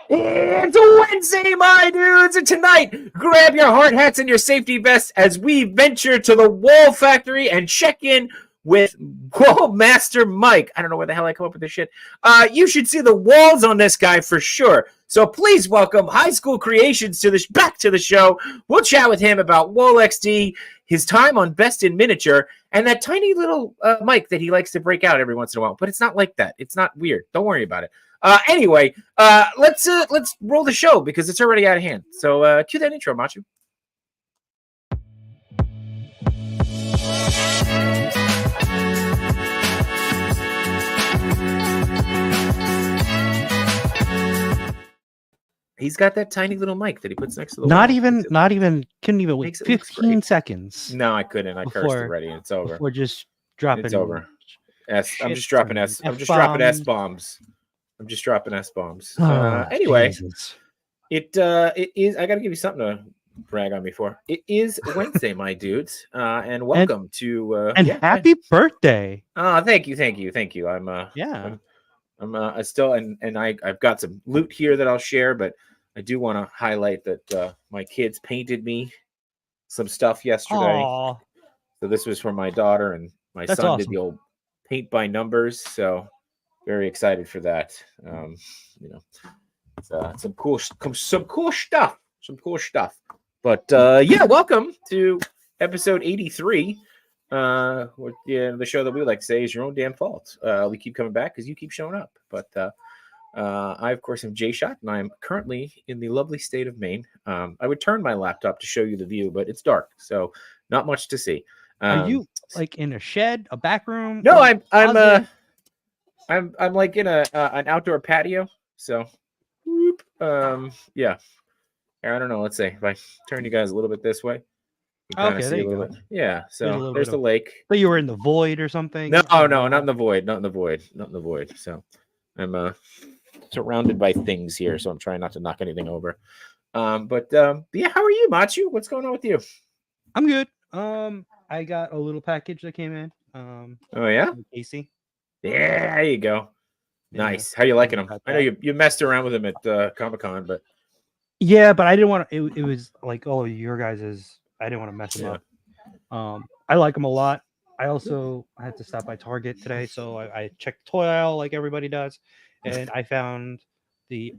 It's Wednesday, my dudes, and tonight, grab your hard hats and your safety vests as we venture to the Wall Factory and check in with Wall Master Mike. I don't know where the hell I come up with this shit. You should see the walls on this guy for sure. So please welcome HighSchool Creations back to the show. We'll chat with him about Wall XD, his time on Best in Miniature, and that tiny little mic that he likes to break out every once in a while. But it's not like that. It's not weird. Don't worry about it. Anyway, let's roll the show because it's already out of hand. So cue that intro, Machu. He's got that tiny little mic that he puts next to the Not wall. even, couldn't even wait 15 seconds. No, I couldn't. I cursed already. It's over. We're just dropping. It's over. I'm just dropping S. I'm just dropping S bombs. I'm just dropping S bombs. Anyway, Jesus. It is. I got to give you something to brag on me for. It is Wednesday, my dudes, and welcome to happy birthday. Thank you. I'm still and I've got some loot here that I'll share, but I do want to highlight that my kids painted me some stuff yesterday. Aww. So this was for my daughter, and my son awesome. Did the old paint by numbers. So very excited for that. Some cool stuff. But welcome to episode 83. The show that we like to say is your own damn fault. We keep coming back because you keep showing up. But I, of course, am Jay-Shot, and I'm currently in the lovely state of Maine. I would turn my laptop to show you the view, but it's dark, so not much to see. Are you like in a shed, a back room? No, I'm like in an outdoor patio. So, yeah. I don't know. Let's say if I turn you guys a little bit this way. Okay, there you go. Yeah, so there's the lake. But you were in the void or something? No, not in the void. Not in the void. So I'm surrounded by things here, so I'm trying not to knock anything over. But yeah, how are you, Machu? What's going on with you? I'm good. I got a little package that came in. Oh yeah, Casey. Yeah, there you go. Nice. Yeah. How you liking them? I know you messed around with them at Comic-Con, but yeah, but I didn't want to. It was like all of your guys's. I didn't want to mess them up. I like them a lot. I also had to stop by Target today, so I checked the toy aisle like everybody does, and I found the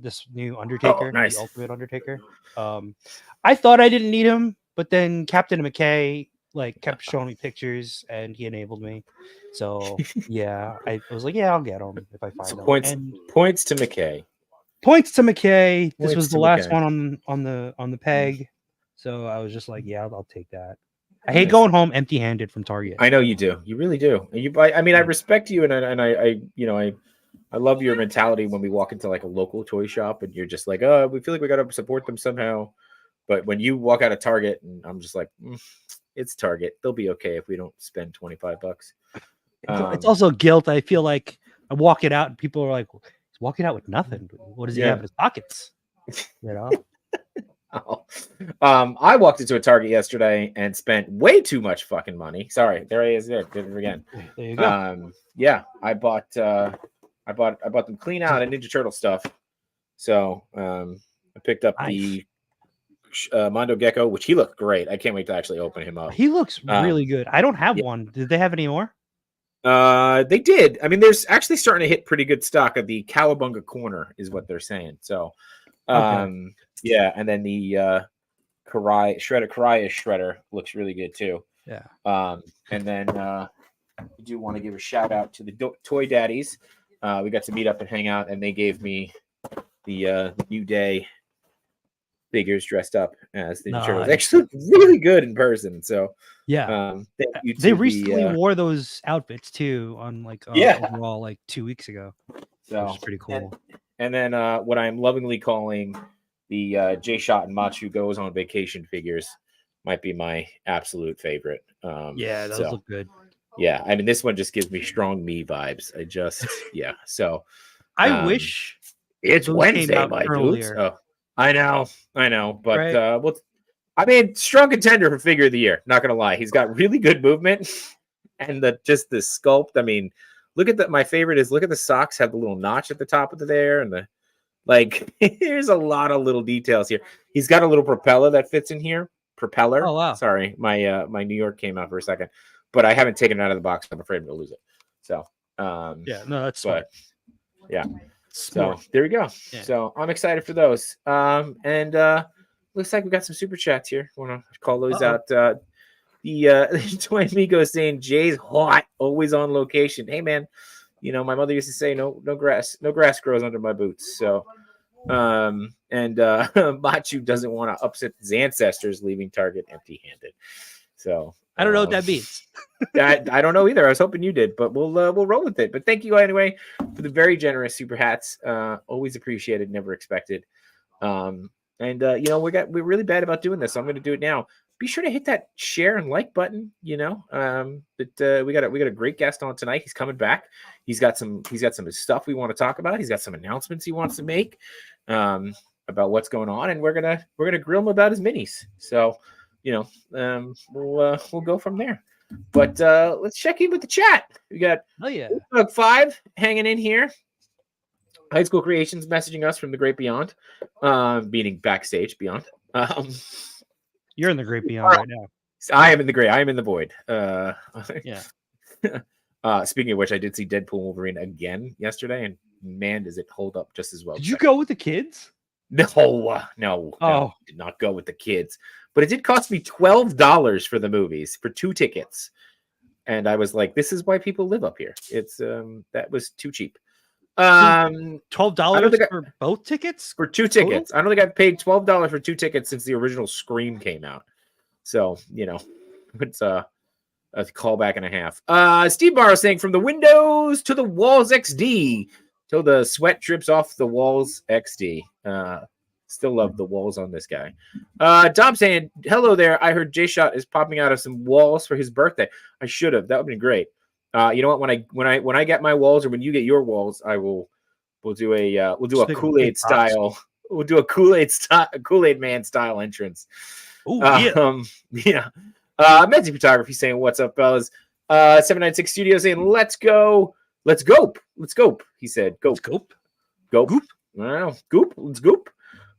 this new Undertaker, the Ultimate Undertaker. I thought I didn't need him, but then Captain McKay kept showing me pictures, and he enabled me. So yeah, I was like, yeah, I'll get him if I find them. Points to McKay. Points to McKay. This was the last one on the peg. So I was just like, yeah, I'll take that. I hate going home empty-handed from Target. I know you do. You really do. I mean, I respect you, and I love your mentality when we walk into like a local toy shop, and you're just like, oh, we feel like we got to support them somehow. But when you walk out of Target, and I'm just like, it's Target. They'll be okay if we don't spend $25. It's also guilt. I feel like I walk it out, and people are like, he's walking out with nothing. What does he have in his pockets? You know. I walked into a Target yesterday and spent way too much fucking money. Sorry, there he is. There, did it again. There you go. Yeah, I bought them clean out and Ninja Turtle stuff. So I picked up the Mondo Gecko, which he looked great. I can't wait to actually open him up. He looks really good. I don't have one. Did they have any more? They did. I mean, there's actually starting to hit pretty good stock of the Cowabunga Corner, is what they're saying. So, okay. Yeah, and then the Karai Shredder looks really good too. Yeah. And then I do want to give a shout out to the Toy Daddies. We got to meet up and hang out, and they gave me the New Day figures dressed up as the Turtles. They actually look really good in person. So yeah, thank you to they recently wore those outfits too on overall 2 weeks ago. So which is pretty cool. And then what I'm lovingly calling the J-Shot and Machu Goes on Vacation figures might be my absolute favorite. Yeah, those look good. Yeah, I mean, this one just gives me strong me vibes. So I wish it's Wednesday, my dudes. Oh, I know, but right. I mean, strong contender for figure of the year. Not gonna lie, he's got really good movement. and the sculpt. I mean, look at my favorite is look at the socks have the little notch at the top of there, and the like. There's a lot of little details here. He's got a little propeller that fits in here. Propeller. Oh wow. Sorry, my New York came out for a second, but I haven't taken it out of the box. I'm afraid I'm gonna lose it. So yeah, no, that's smart. Yeah. Smart. So there we go. Yeah. So I'm excited for those. And looks like we got some super chats here. Want to call those out? The Toy Amigo saying Jay's hot, always on location. Hey man, you know my mother used to say no grass grows under my boots. So and Machu doesn't want to upset his ancestors, leaving Target empty-handed. So I don't know what that means. I don't know either. I was hoping you did, but we'll roll with it. But thank you anyway for the very generous super hats. Always appreciated, never expected. And you know we're really bad about doing this, so I'm going to do it now. Be sure to hit that share and like button. You know, but we got a great guest on tonight. He's coming back. He's got some stuff we want to talk about. He's got some announcements he wants to make about what's going on, and we're gonna grill him about his minis. So you know, we'll go from there. But let's check in with the chat. We got Bug 5 hanging in here. High School Creations messaging us from the great beyond, meaning backstage beyond. You're in the great beyond right now. I am in the great. I am in the void. Yeah. Speaking of which, I did see Deadpool Wolverine again yesterday, and man, does it hold up just as well. Did you go with the kids? No, did not go with the kids. But it did cost me $12 for the movies for 2 tickets, and I was like, "This is why people live up here." It's that was too cheap. $12 for both tickets for 2 tickets. I don't think I've paid $12 for 2 tickets since the original Scream came out. So you know, it's a callback and a half. Steve Barrow saying from the windows to the walls XD till the sweat drips off the walls XD. Still love the walls on this guy. Dom saying hello there. I heard J-Shot is popping out of some walls for his birthday. I should have. That would have been great. You know what? When I get my walls, or when you get your walls, we'll do a Kool-Aid style. We'll do a Kool-Aid Man style entrance. Oh yeah. Yeah. Menzi Photography saying what's up, fellas. 796 Studio saying let's go. Let's go. He said go. Goop. I don't know. Goop. Let's goop.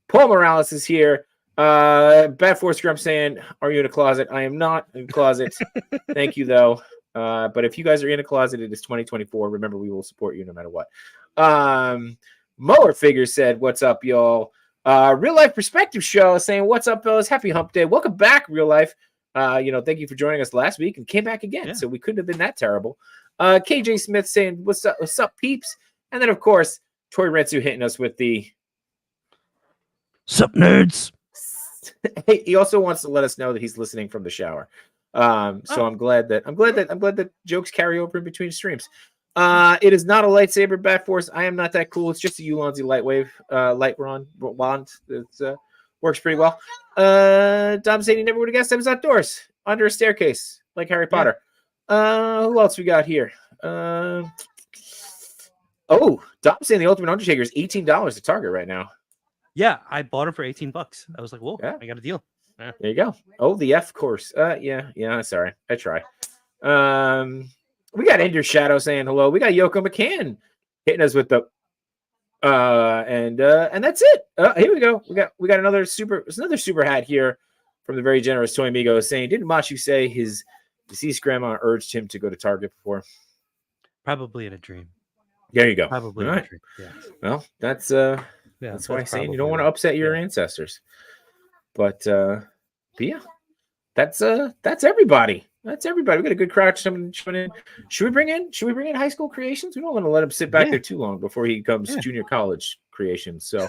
Paul Morales is here. Bad Force Grump saying, are you in a closet? I am not in a closet. Thank you, though. But if you guys are in a closet, it is 2024. Remember, we will support you no matter what. Mower Figure said, what's up, y'all? Real Life Perspective Show saying, what's up, fellas? Happy Hump Day. Welcome back, Real Life. Thank you for joining us last week and came back again. Yeah. So we couldn't have been that terrible. KJ Smith saying, what's up, peeps? And then, of course, Toy Retsu hitting us with the sup, nerds. Hey, he also wants to let us know that he's listening from the shower. So I'm glad that jokes carry over in between streams. It is not a lightsaber, Bat Force. I am not that cool. It's just a Ulanzi light wand. It works pretty well. Dom saying he never would have guessed I was outdoors under a staircase like Harry Potter. Who else we got here? Dom saying the Ultimate Undertaker is $18 at Target right now. Yeah, I bought him for $18. I was like, whoa, yeah. I got a deal. Yeah. There you go. Oh, the F course. Yeah. Sorry, I try. We got Ender Shadow saying hello. We got Yoko McCann hitting us with the and that's it. Here we go. We got another super hat here from the very generous Toy Amigo saying, didn't Machu say his deceased grandma urged him to go to Target before? Probably in a dream. There you go. Probably in a dream. Yeah. Well, that's why I'm saying you don't want to upset your ancestors. But yeah, that's everybody. That's everybody. We got a good crowd coming in. Should we bring in High School Creations? We don't want to let him sit back there too long before he becomes junior college Creations. So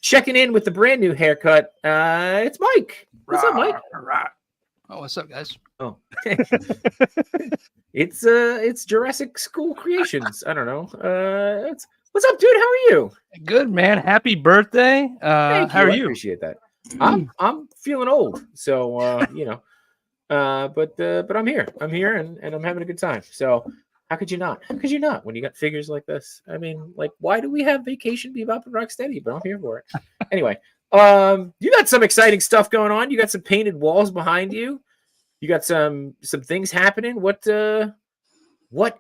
checking in with the brand new haircut. It's Mike. What's up, Mike? Oh, what's up, guys? Oh. It's Jurassic School Creations. I don't know. What's up, dude? How are you? Good, man. Happy birthday. How are you? I appreciate that. I'm feeling old, so but I'm here. And I'm having a good time. So how could you not? When you got figures like this? I mean, like, why do we have Vacation Bebop and Rocksteady? But I'm here for it. Anyway, you got some exciting stuff going on. You got some painted walls behind you. You got some things happening. What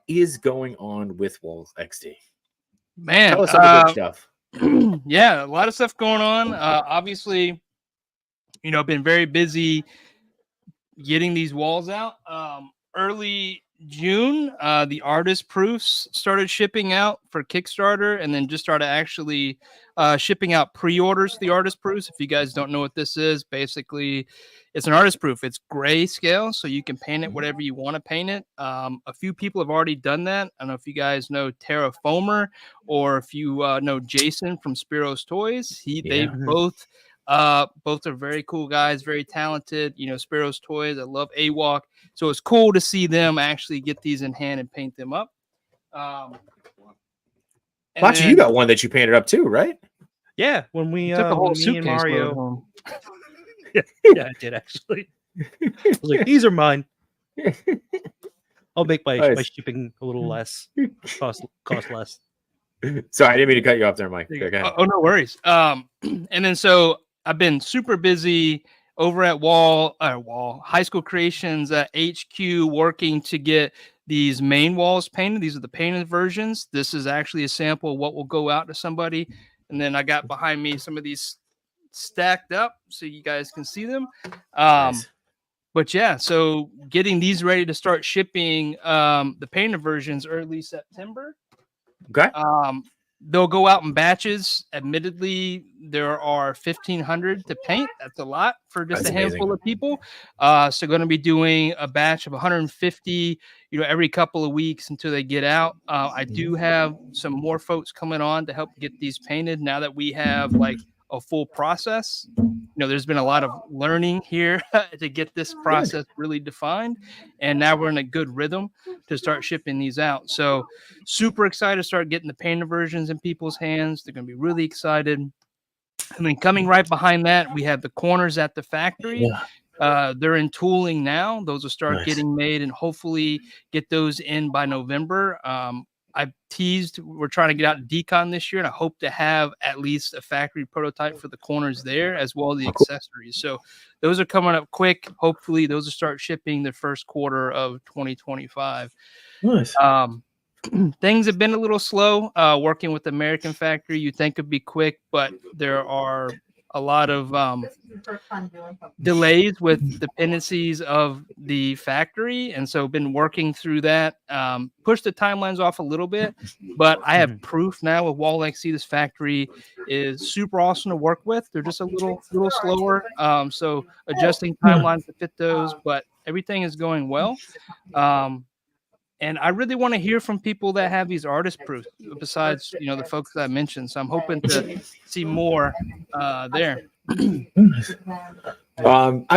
is going on with Walls XD? Man, Tell us some of the good stuff. yeah, a lot of stuff going on. Obviously, been very busy getting these walls out. Early June, the artist proofs started shipping out for Kickstarter, and then just started actually shipping out pre-orders for the artist proofs. If you guys don't know what this is, basically, it's an artist proof. It's grayscale, so you can paint it whatever you want to paint it. A few people have already done that. I don't know if you guys know Tara Foamer or if you know Jason from Spiro's Toys. They both are very cool guys, very talented. Spiro's Toys. I love AWalk. So it's cool to see them actually get these in hand and paint them up. Pachi, you got one that you painted up too, right? Yeah, when we took a whole when me and suitcase Mario. home. yeah, I did actually. I was like, these are mine. I'll make my shipping a little less, cost less. Sorry, I didn't mean to cut you off there, Mike. Okay. Oh, no worries. And then so I've been super busy over at High School Creations HQ, working to get these main walls painted. These are the painted versions. This is actually a sample of what will go out to somebody. And then I got behind me some of these stacked up so you guys can see them. Nice. But yeah, so getting these ready to start shipping the painted versions early September. Okay. They'll go out in batches. Admittedly, there are 1,500 to paint. That's a lot for just a handful of people. So going to be doing a batch of 150, every couple of weeks until they get out. I do have some more folks coming on to help get these painted now that we have like a full process. There's been a lot of learning here to get this process really defined. And now we're in a good rhythm to start shipping these out. So super excited to start getting the painted versions in people's hands. They're going to be really excited. And then coming right behind that, we have the corners at the factory. They're in tooling now. Those will start getting made and hopefully get those in by November. I've teased we're trying to get out decon this year, and I hope to have at least a factory prototype for the corners there, as well as the accessories. So those are coming up quick. Hopefully those will start shipping the first quarter of 2025. Nice. Things have been a little slow working with the American factory. You think it'd be quick, but there are a lot of delays with dependencies of the factory, and so been working through that. Push the timelines off a little bit, but I have proof now with Wall XC. This factory is super awesome to work with. They're just a little slower, so adjusting timelines to fit those, but everything is going well. And I really want to hear from people that have these artist proofs besides, the folks that I mentioned. So I'm hoping to see more there. I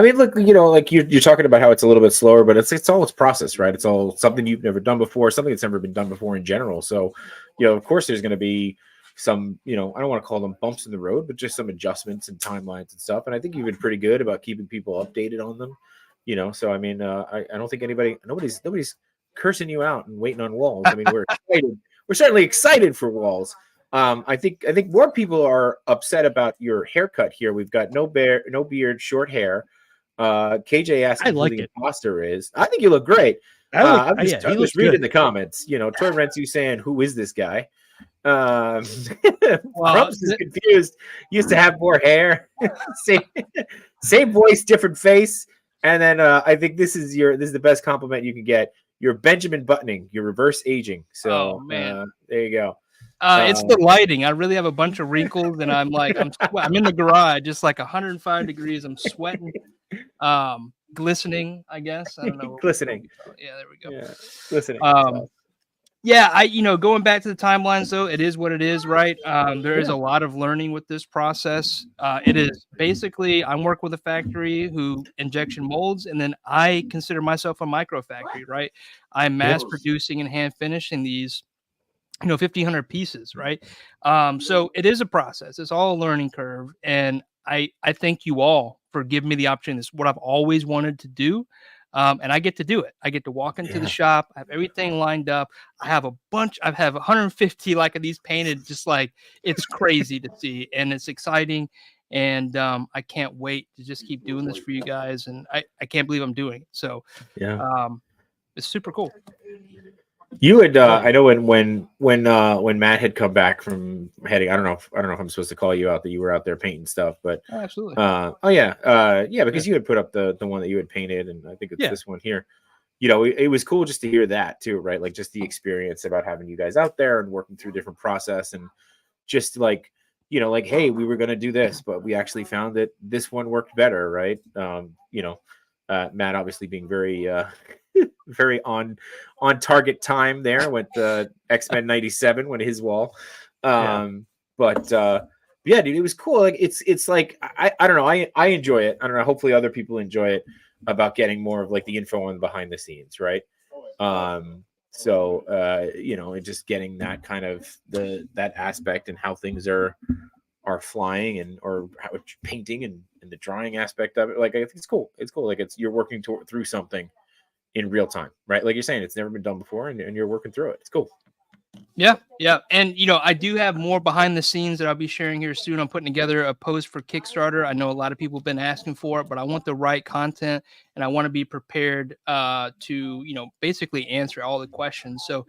mean, look, like you're talking about how it's a little bit slower, but it's all its process, right? It's all something you've never done before, something that's never been done before in general. So, of course, there's going to be some, I don't want to call them bumps in the road, but just some adjustments and timelines and stuff. And I think you've been pretty good about keeping people updated on them, So I mean, I don't think nobody's cursing you out and waiting on Walls. I mean, we're excited. We're certainly excited for Walls. I think more people are upset about your haircut here. We've got no beard, short hair. KJ asking who the imposter is. I think you look great. I'm just reading the comments. Toy Rensu saying, "Who is this guy?" Crumps is confused. Used to have more hair. same voice, different face. And then I think this is the best compliment you can get. You're Benjamin Buttoning. You're reverse aging. So there you go. It's the lighting. I really have a bunch of wrinkles, and I'm in the garage, just like 105 degrees. I'm sweating, glistening. I guess I don't know. Glistening. Yeah, there we go. Yeah, glistening. Going back to the timelines, though, it is what it is, right? There is a lot of learning with this process. It is basically I'm working with a factory who injection molds, and then I consider myself a micro factory, right? I'm mass producing and hand finishing these, 1,500 pieces, right? So it is a process. It's all a learning curve, and I thank you all for giving me the opportunity. It's what I've always wanted to do. And I get to do it. I get to walk into the shop. I have everything lined up. I have 150 like of these painted, just like it's crazy to see. And it's exciting. And I can't wait to just keep doing this for you guys. And I can't believe I'm doing it. So Yeah. it's super cool. You had I know when Matt had come back from heading, I don't know if I'm supposed to call you out that you were out there painting stuff, but Oh, absolutely. Because you had put up the one that you had painted, and I think it's this one here. You know, it was cool just to hear that too, right? Like just the experience about having you guys out there and working through different process, and just like, you know, like, hey, we were going to do this, but we actually found that this one worked better, right? Matt obviously being very very on target time there with the X-Men 97 when his wall. But yeah, dude, it was cool. Like it's like I don't know, I enjoy it. I don't know, hopefully other people enjoy it, about getting more of like the info on behind the scenes, right? And just getting that kind of that aspect and how things are flying and or how it's painting and the drawing aspect of it. Like I think it's cool. It's cool. Like you're working through something in real time, right? Like you're saying, it's never been done before, and you're working through it. It's cool. Yeah. And, I do have more behind the scenes that I'll be sharing here soon. I'm putting together a post for Kickstarter. I know a lot of people have been asking for it, but I want the right content, and I want to be prepared to, basically answer all the questions. So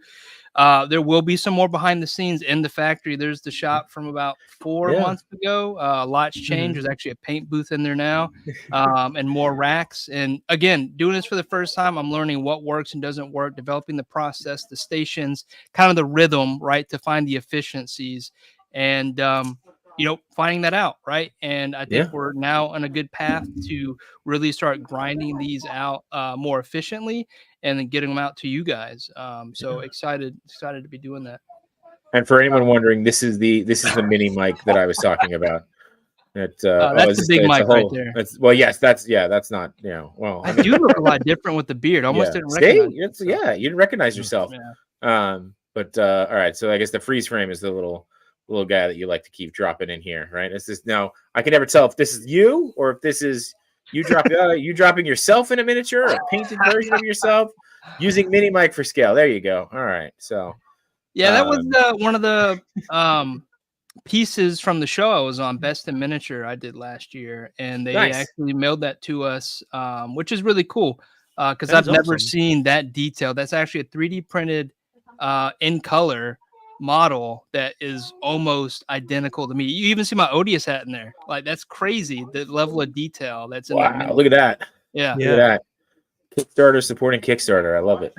there will be some more behind the scenes in the factory. There's the shop from about 4 months ago. A lot's changed. There's actually a paint booth in there now, and more racks. And again, doing this for the first time, I'm learning what works and doesn't work, developing the process, the stations, kind of the rhythm, right, to find the efficiencies, and finding that out, right. And I think we're now on a good path to really start grinding these out more efficiently, and then getting them out to you guys. So excited to be doing that. And for anyone wondering, this is the mini mic that I was talking about. That's the big mic right there. That's not, well, I do look a lot different with the beard. I almost didn't recognize you didn't recognize yourself. But all right, so I guess the freeze frame is the little guy that you like to keep dropping in here, right? It's this. Now I can never tell if this is you or if this is you dropping yourself in a miniature, a painted version of yourself using mini mic for scale. There you go. All right, so that was one of the pieces from the show I was on, Best in Miniature, I did last year, and they actually mailed that to us, which is really cool because I've never seen that detail. That's actually a 3D printed in color model that is almost identical to me. You even see my Odious hat in there. Like, that's crazy, the level of detail that's in that. Look at that. Yeah. Look at that. Kickstarter supporting Kickstarter. I love it.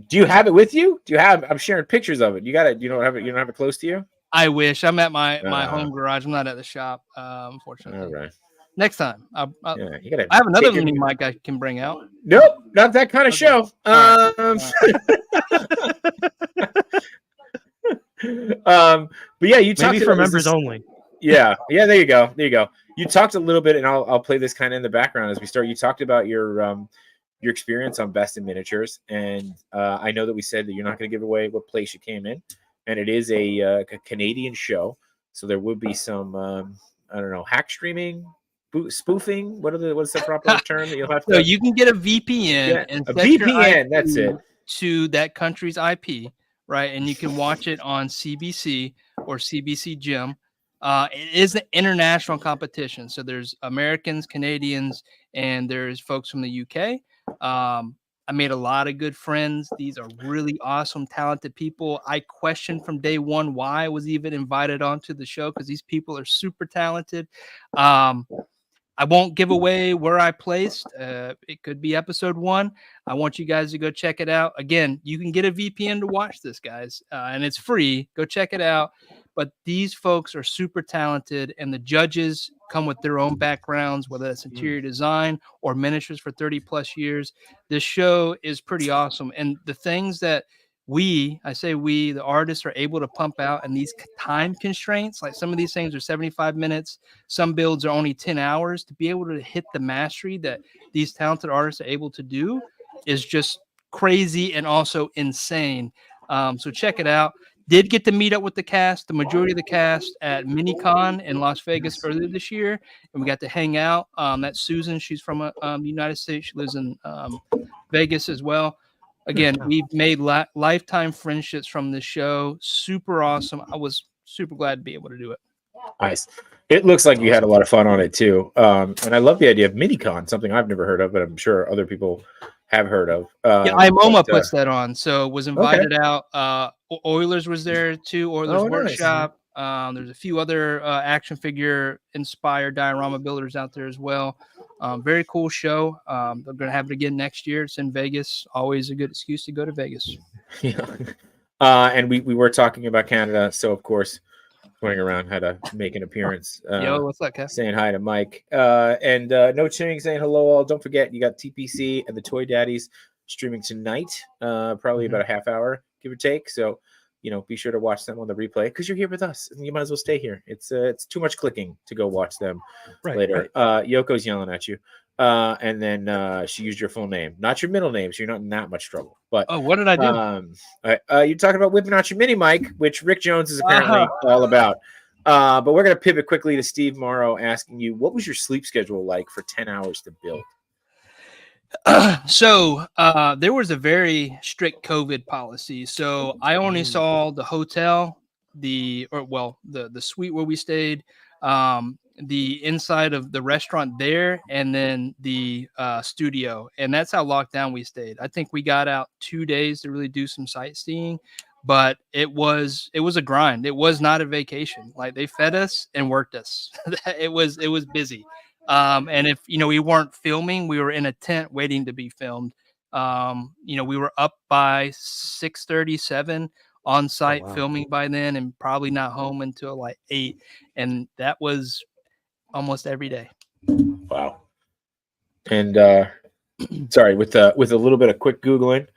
Do you have it with you? I'm sharing pictures of it. You don't have it close to you? I wish. I'm at my home garage. I'm not at the shop, unfortunately. All right. Next time. I I have another mini mic I can bring out. Nope, not that kind of show. But yeah, you talked for members only. Yeah, there you go. You talked a little bit, and I'll play this kind of in the background as we start. You talked about your experience on Best in Miniatures, and I know that we said that you're not going to give away what place you came in, and it is a Canadian show, so there would be some I don't know, hack streaming, spoofing. What's the proper term that you'll have to? So you can get a VPN and a VPN. That's it, to that country's IP, right? And you can watch it on CBC or CBC Gym. It is an international competition, so there's Americans, Canadians, and there's folks from the UK. I made a lot of good friends. These are really awesome, talented people. I questioned from day one why I was even invited onto the show, because these people are super talented. I won't give away where I placed. It could be episode 1. I want you guys to go check it out. Again, you can get a VPN to watch this, guys, and it's free. Go check it out. But these folks are super talented, and the judges come with their own backgrounds, whether that's interior design or miniatures for 30 plus years. This show is pretty awesome. And the things that the artists are able to pump out, and these time constraints, like some of these things are 75 minutes, some builds are only 10 hours, to be able to hit the mastery that these talented artists are able to do is just crazy and also insane. So check it out. Did get to meet up with the cast, the majority of the cast, at MiniCon in Las Vegas earlier this year, and we got to hang out. That's Susan. She's from the United States. She lives in Vegas as well. Again, we've made lifetime friendships from this show. Super awesome. I was super glad to be able to do it. Nice. It looks like you had a lot of fun on it too. And I love the idea of MiniCon, something I've never heard of, but I'm sure other people have heard of. Yeah, IMOMA puts that on, so was invited out. Oilers was there too. Oilers Workshop. Nice. There's a few other action figure inspired diorama builders out there as well. Very cool show. They're gonna have it again next year. It's in Vegas. Always a good excuse to go to Vegas. Yeah. And we were talking about Canada, so of course, going around had to make an appearance. Yo, what's up, Kev? Saying hi to Mike. And No Ching saying hello all. Don't forget, you got TPC and the Toy Daddies streaming tonight, probably about a half hour, give or take. So, be sure to watch them on the replay because you're here with us and you might as well stay here. It's too much clicking to go watch them later. Right. Yoko's yelling at you. And then she used your full name, not your middle name, so you're not in that much trouble. But what did I do? You're talking about whipping out your mini mic, which Rick Jones is apparently all about. But we're going to pivot quickly to Steve Morrow asking you, what was your sleep schedule like for 10 hours to build? So there was a very strict COVID policy. So I only saw the hotel, the suite where we stayed, the inside of the restaurant there, and then the studio. And that's how locked down we stayed. I think we got out 2 days to really do some sightseeing, but it was a grind. It was not a vacation. Like, they fed us and worked us. It was busy. And if, we weren't filming, we were in a tent waiting to be filmed. We were up by 6:37 on site filming by then, and probably not home until like 8. And that was almost every day. Wow. And sorry, with a little bit of quick Googling,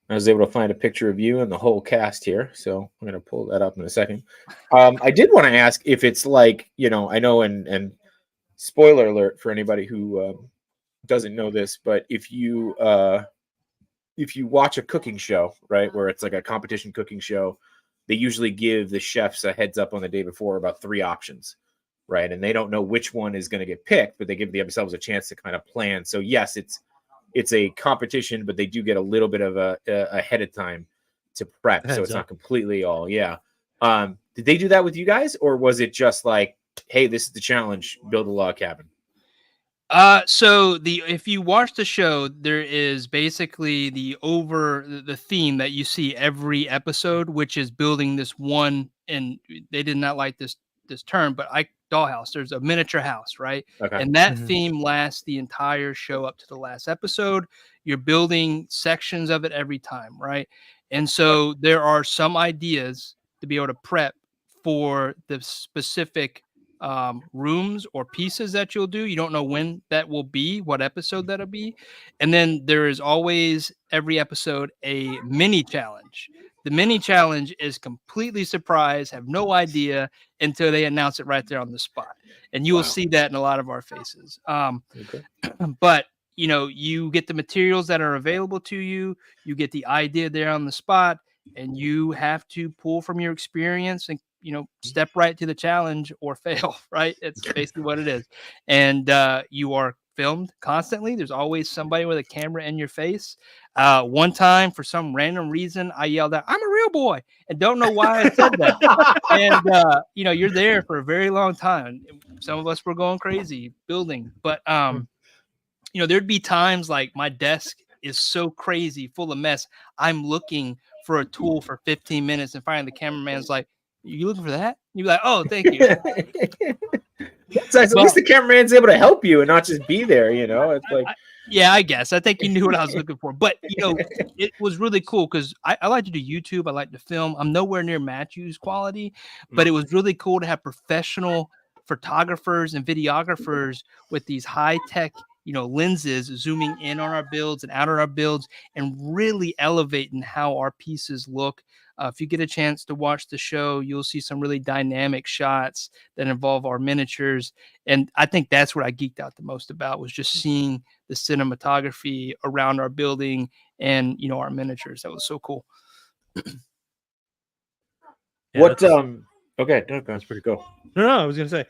I was able to find a picture of you and the whole cast here. So I'm going to pull that up in a second. I did want to ask if it's like, I know, and spoiler alert for anybody who doesn't know this, but if you watch a cooking show, right, where it's like a competition cooking show, they usually give the chefs a heads up on the day before about 3 options, right? And they don't know which one is going to get picked, but they give themselves a chance to kind of plan. So yes, it's a competition, but they do get a little bit of a ahead of time to prep, so it's not completely all. Yeah. Did they do that with you guys, or was it just like, hey, this is the challenge, build a log cabin? So if you watch the show, there is basically the theme that you see every episode, which is building this one, and they did not like this term, but dollhouse. There's a miniature house, right? Okay. And that theme lasts the entire show up to the last episode. You're building sections of it every time, right? And so there are some ideas to be able to prep for the specific rooms or pieces that you'll do. You don't know when that will be, what episode that'll be. And then there is always every episode a mini challenge. The mini challenge is completely surprise, have no idea until they announce it right there on the spot. And you will see that in a lot of our faces. But you get the materials that are available to you, you get the idea there on the spot, and you have to pull from your experience and step right to the challenge or fail, right? It's basically what it is. And you are filmed constantly. There's always somebody with a camera in your face. One time, for some random reason, I yelled out, "I'm a real boy," and don't know why I said that. And you're there for a very long time. Some of us were going crazy building, but there'd be times like my desk is so crazy, full of mess. I'm looking for a tool for 15 minutes, and finally the cameraman's like, "You looking for that?" You're like, "Oh, thank you." So at least the cameraman's able to help you and not just be there, It's like, I guess. I think you knew what I was looking for. But, it was really cool because I like to do YouTube. I like to film. I'm nowhere near Matthew's quality, but it was really cool to have professional photographers and videographers with these high-tech lenses zooming in on our builds and out on our builds and really elevating how our pieces look. If you get a chance to watch the show, you'll see some really dynamic shots that involve our miniatures. And I think that's what I geeked out the most about, was just seeing the cinematography around our building and, our miniatures. That was so cool. Okay, that's pretty cool. No, I was going to say,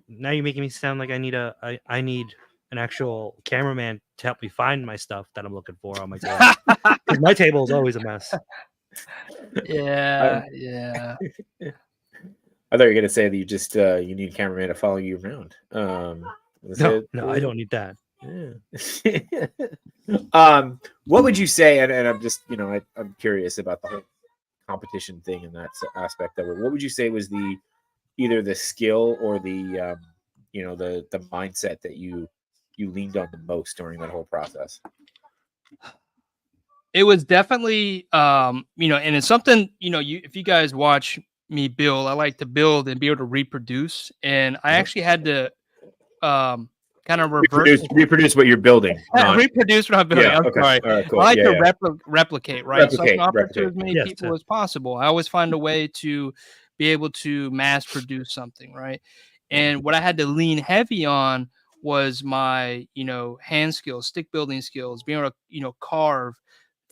now you're making me sound like I need an actual cameraman to help me find my stuff that I'm looking for on my table. Because my table is always a mess. Yeah. I thought you were gonna say that you just you need a cameraman to follow you around. No, I don't need that. Yeah. What would you say? And I'm just I'm curious about the whole competition thing and that aspect of it. What would you say was the either the skill or the the mindset that you leaned on the most during that whole process? It was definitely, and it's something, if you guys watch me build, I like to build and be able to reproduce. And I actually had to kind of reverse reproduce what you're building. reproduce what I'm building. Yeah, I'm okay. sorry. All right, cool. I like Yeah, to replicate, right? So I can offer it to replicate. as many Yes, people as possible. I always find a way to be able to mass produce something, right? And what I had to lean heavy on was my, hand skills, stick building skills, being able to, carve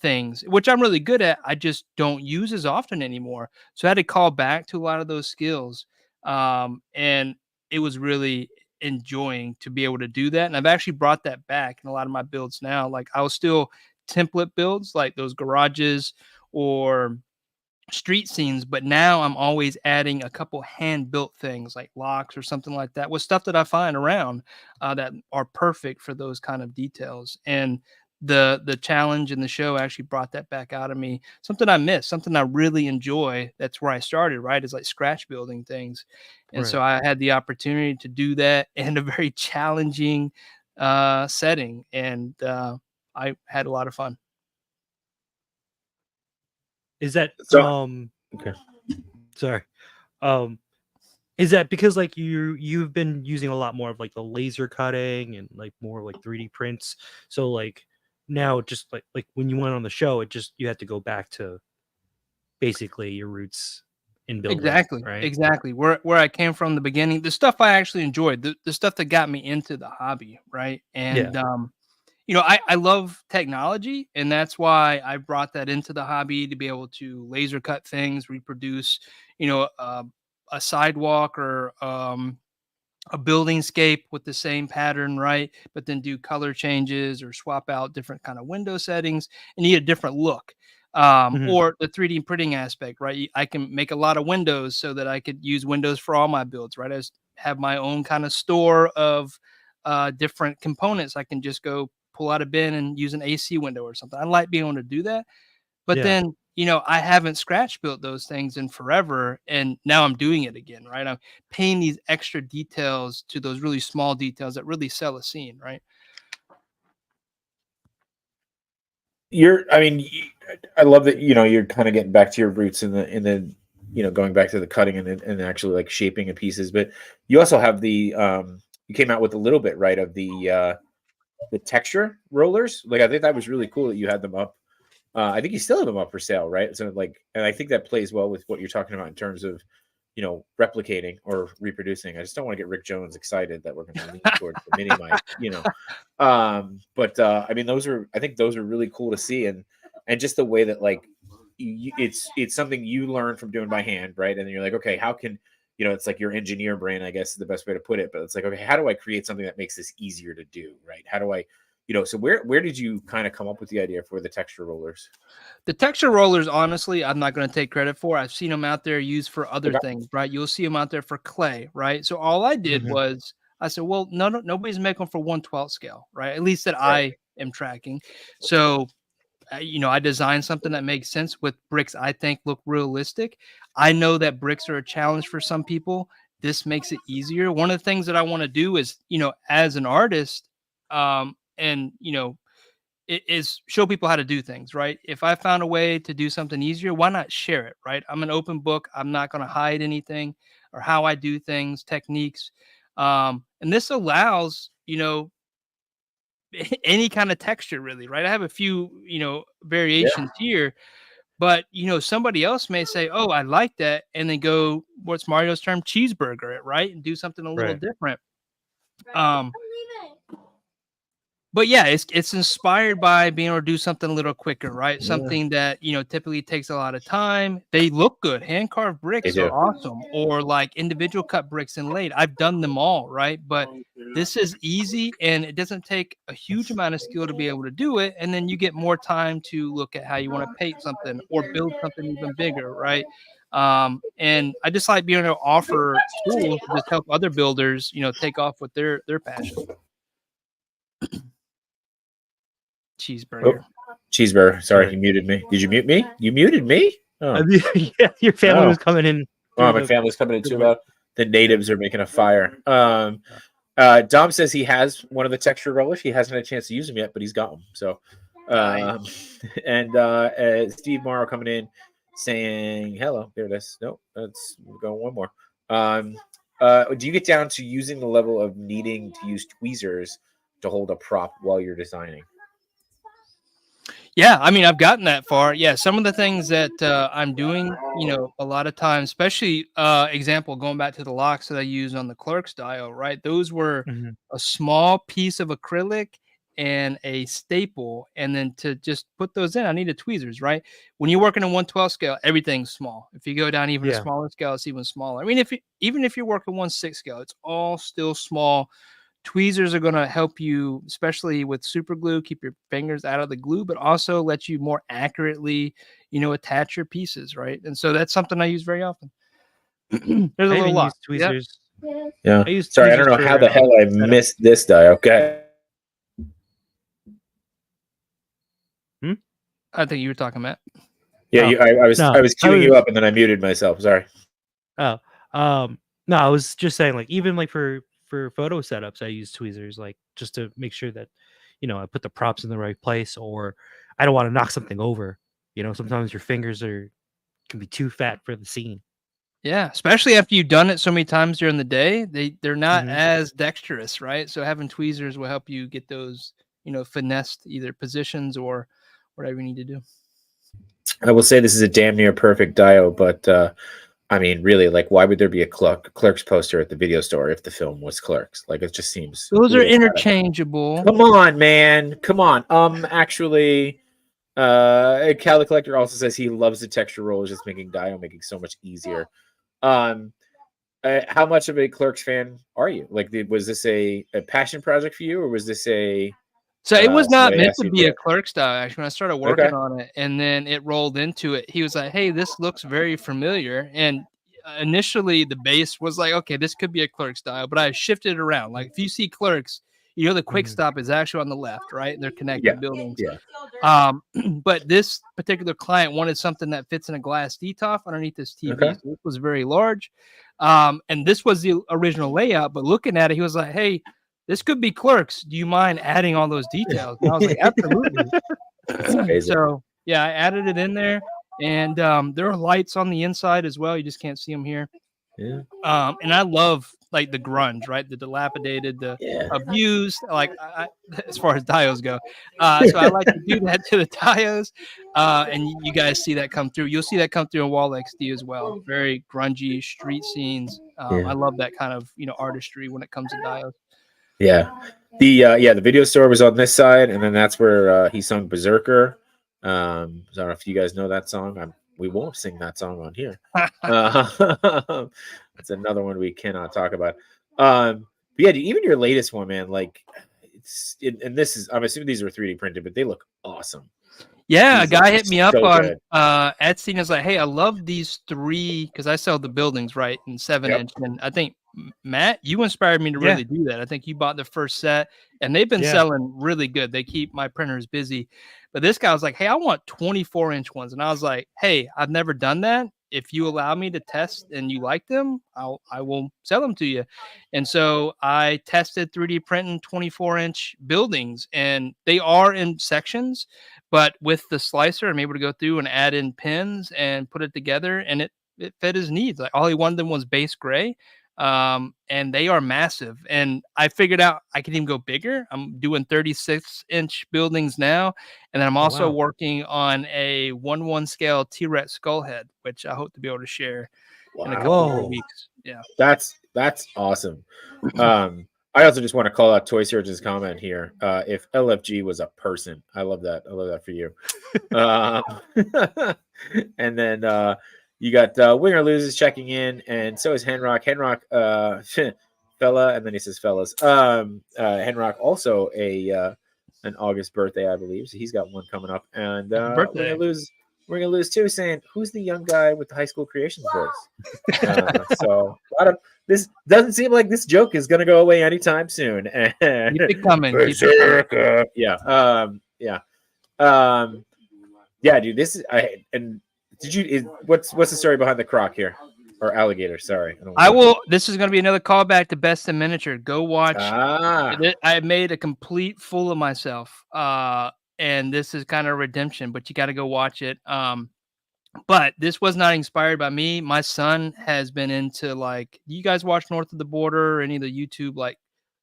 things, which I'm really good at. I just don't use as often anymore. So I had to call back to a lot of those skills. And it was really enjoying to be able to do that. And I've actually brought that back in a lot of my builds now. Like I'll still template builds like those garages or street scenes, but now I'm always adding a couple hand built things like locks or something like that with stuff that I find around that are perfect for those kind of details. And the challenge in the show actually brought that back out of me. Something I miss, something I really enjoy. That's where I started, right? Is like scratch building things. And so I had the opportunity to do that in a very challenging setting. And I had a lot of fun. Is that Okay. sorry. Is that because like you've been using a lot more of like the laser cutting and like more like 3D prints? So like now just like when you went on the show, it just you had to go back to basically your roots in building. Exactly. Right. Exactly. Where I came from the beginning, the stuff I actually enjoyed, the stuff that got me into the hobby, right? And I love technology, and that's why I brought that into the hobby to be able to laser cut things, reproduce, a sidewalk or a building scape with the same pattern, right? But then do color changes or swap out different kind of window settings and you get a different look. Or the 3D printing aspect, right? I can make a lot of windows so that I could use windows for all my builds, right? I just have my own kind of store of different components. I can just go pull out a bin and use an AC window or something. I like being able to do that. But then, I haven't scratch built those things in forever. And now I'm doing it again, right? I'm paying these extra details to those really small details that really sell a scene, right? I love that, you're kind of getting back to your roots in the going back to the cutting and actually like shaping of pieces. But you also have you came out with a little bit, right, of the texture rollers. Like, I think that was really cool that you had them up. I think you still have them up for sale, right? So like, and I think that plays well with what you're talking about in terms of, replicating or reproducing. I just don't want to get Rick Jones excited that we're going to lean towards the mini mic, But I mean, I think those are really cool to see, and just the way that like, it's something you learn from doing by hand, right? And then you're like, okay, how can it's like your engineer brain, I guess is the best way to put it. But it's like, okay, how do I create something that makes this easier to do, right? How do I so where did you kind of come up with the idea for the texture rollers? The texture rollers, honestly, I'm not going to take credit for. I've seen them out there used for other things, right? You'll see them out there for clay, right? So all I did was I said, well, nobody's making them for 1/12 scale, right? At least that I am tracking. So, I designed something that makes sense with bricks I think look realistic. I know that bricks are a challenge for some people. This makes it easier. One of the things that I want to do is, as an artist, and is show people how to do things, right? If I found a way to do something easier, why not share it, right? I'm an open book. I'm not going to hide anything or how I do things, techniques. And this allows, any kind of texture really, right? I have a few, variations here, but somebody else may say, oh, I like that. And then go, what's Mario's term? Cheeseburger it, right? And do something a little different. But yeah, it's inspired by being able to do something a little quicker, right? Something that, you know, typically takes a lot of time. They look good. Hand carved bricks are awesome, or like individual cut bricks and laid. I've done them all, right? But this is easy and it doesn't take a huge amount of skill to be able to do it. And then you get more time to look at how you want to paint something or build something even bigger, right? And I just like being able to offer tools to just help other builders, you know, take off with their passion. Cheeseburger. Oh, cheeseburger. Sorry, you muted me. Did you mute me? You muted me? Oh, yeah, your family was coming in. Oh, my family's coming in too loud. The natives are making a fire. Dom says he has one of the texture rollers. He hasn't had a chance to use them yet, but he's got them. So, and Steve Morrow coming in saying hello. There it is. Nope, let's go one more. Do you get down to using the level of needing to use tweezers to hold a prop while you're designing? Yeah, I mean, I've gotten that far. Yeah, some of the things that I'm doing, you know, a lot of times, especially example, going back to the locks that I used on the Clerks dial, right? Those were a small piece of acrylic and a staple. And then to just put those in, I needed tweezers, right? When you're working on 1/12 scale, everything's small. If you go down even a smaller scale, it's even smaller. I mean, even if you're working 1/6 scale, it's all still small. Tweezers are going to help you, especially with super glue, keep your fingers out of the glue, but also let you more accurately, you know, attach your pieces, right? And so that's something I use very often. There's a little lot. Tweezers. Yeah. Sorry, I don't know how the hell I missed this die. Okay. I think you were talking, Matt. Yeah, I was queuing you up and then I muted myself. Sorry. No, I was just saying, like, even like for photo setups, I use tweezers, like, just to make sure that, you know, I put the props in the right place, or I don't want to knock something over. You know, sometimes your fingers can be too fat for the scene. Yeah, especially after you've done it so many times during the day, they're not as dexterous, right? So having tweezers will help you get those, you know, finessed either positions or whatever you need to do. I will say this is a damn near perfect dial, but I mean, really, like, why would there be a Clerks poster at the video store if the film was Clerks? Like, it just seems. Those are interchangeable. Come on, man. Come on. Actually, Cal the Collector also says he loves the texture rollers, just making dial making so much easier. How much of a Clerks fan are you? Like, was this a passion project for you, or was this a? So it was not meant to be a Clerks style, actually. When I started working on it, and then it rolled into it, he was like, "Hey, this looks very familiar." And initially, the base was like, "Okay, this could be a Clerks style," but I shifted it around. Like, if you see Clerks, you know the quick stop is actually on the left, right? They're connected buildings. Yeah. But this particular client wanted something that fits in a glass detop underneath this TV. So it was very large, and this was the original layout. But looking at it, he was like, "Hey, this could be Clerks. Do you mind adding all those details?" And I was like, "Absolutely." So yeah, I added it in there, and there are lights on the inside as well. You just can't see them here. Yeah. And I love like the grunge, right? The dilapidated, the abused, like as far as dials go. So I like to do that to the dials, and you guys see that come through. You'll see that come through in Wall XD as well. Very grungy street scenes. I love that kind of, you know, artistry when it comes to dials. Yeah, the video store was on this side, and then that's where he sung Berserker. I don't know if you guys know that song. We won't sing that song on here. That's another one we cannot talk about. But yeah, even your latest one, man, like and this is, I'm assuming these are 3D printed, but they look awesome. Yeah, a guy hit me up on Etsy and was like, "Hey, I love these 3," because I sell the buildings, right, in 7-inch, and I think Matt, you inspired me to really do that. I think you bought the first set, and they've been selling really good. They keep my printers busy. But this guy was like, "Hey, I want 24-inch ones," and I was like, "Hey, I've never done that. If you allow me to test and you like them, I will sell them to you." And so I tested 3D printing 24-inch buildings, and they are in sections, but with the slicer, I'm able to go through and add in pins and put it together, and it fit his needs. Like, all he wanted them was base gray. And they are massive, and I figured out I can even go bigger. I'm doing 36-inch buildings now, and then I'm also working on a 1/1 scale T-Rex skull head, which I hope to be able to share in a couple of weeks. Yeah, that's awesome. I also just want to call out Toy Surgeon's comment here. If LFG was a person, I love that. I love that for you. And then you got Winner Loses checking in, and so is Henrock. Henrock, fella, and then he says fellas. Henrock also an August birthday, I believe. So he's got one coming up, and Birthday. We're gonna lose too. Saying who's the young guy with the High School Creations voice? So a lot of this doesn't seem like this joke is gonna go away anytime soon. Keep it coming. Keep it coming. Yeah. Yeah, dude. This is what's the story behind the croc here, or alligator? Sorry, I will. This is going to be another callback to Best in Miniature. Go watch. Ah. I made a complete fool of myself, and this is kind of redemption. But you got to go watch it. But this was not inspired by me. My son has been into, like, you guys watch North of the Border or any of the YouTube, like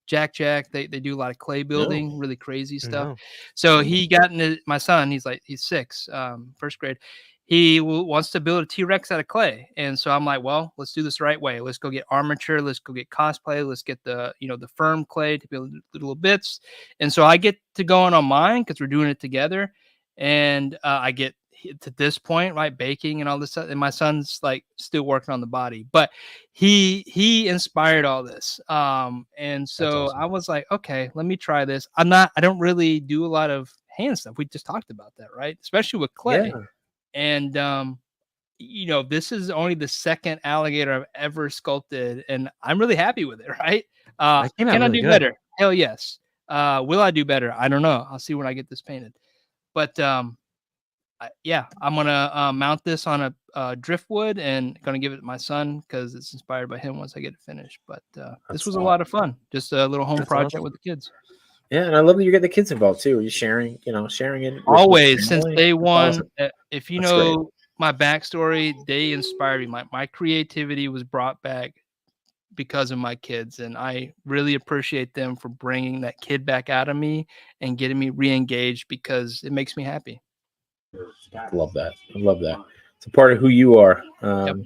Jack. They do a lot of clay building, really crazy stuff. No. So he got into, my son, he's 6, first grade. He wants to build a T-Rex out of clay. And so I'm like, well, let's do this the right way. Let's go get armature. Let's go get cosplay. Let's get the firm clay to build little bits. And so I get to going on mine because we're doing it together. And I get to this point, right, baking and all this stuff. And my son's like still working on the body, but he inspired all this. And so awesome. I was like, okay, let me try this. I don't really do a lot of hand stuff. We just talked about that, right? Especially with clay. Yeah. And this is only the second alligator I've ever sculpted, and I'm really happy with it, right? Can I do better? Hell yes. Will I do better? I don't know. I'll see when I get this painted. But yeah, I'm gonna mount this on a driftwood and gonna give it to my son because it's inspired by him once I get it finished. But this was a lot of fun. Just a little home project with the kids. Yeah, and I love that you get the kids involved too. Are you sharing it always since day one? Awesome. If you know my backstory, they inspired me. My creativity was brought back because of my kids, and I really appreciate them for bringing that kid back out of me and getting me re-engaged because it makes me happy. Love that. I love that. It's a part of who you are. Yep.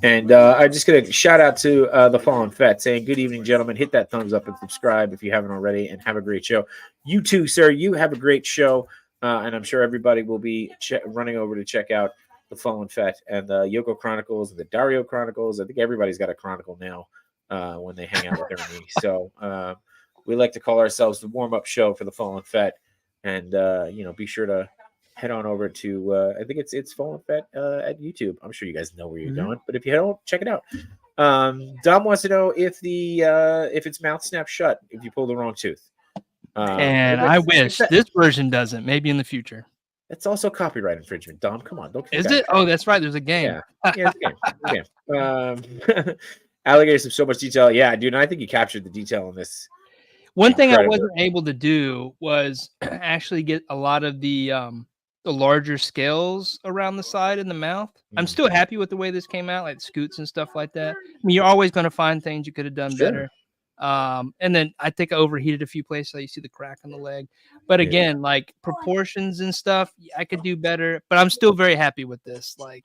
And I'm just going to shout out to the Fallen Fett saying, good evening, gentlemen. Hit that thumbs up and subscribe if you haven't already, and have a great show. You too, sir. You have a great show. And I'm sure everybody will be running over to check out the Fallen Fett and the Yoko Chronicles and the Dario Chronicles. I think everybody's got a chronicle now when they hang out with their knee. So we like to call ourselves the warm-up show for the Fallen Fett. And, be sure to head on over to I think it's Fallen Fett at YouTube. I'm sure you guys know where you're going, but if you don't, check it out. Dom wants to know if its mouth snaps shut if you pull the wrong tooth. And I wish this version doesn't. Maybe in the future. It's also copyright infringement. Dom, come on, don't. Is it? Oh, that's right. There's a game. Yeah, it's a game. Alligators have so much detail. Yeah, dude. And I think you captured the detail in this. One thing I wasn't able to do was actually get a lot of the larger scales around the side and the mouth. I'm still happy with the way this came out, like scoots and stuff like that. I mean, you're always going to find things you could have done better. And then I think I overheated a few places. So you see the crack on the leg. But again, like proportions and stuff, I could do better. But I'm still very happy with this. Like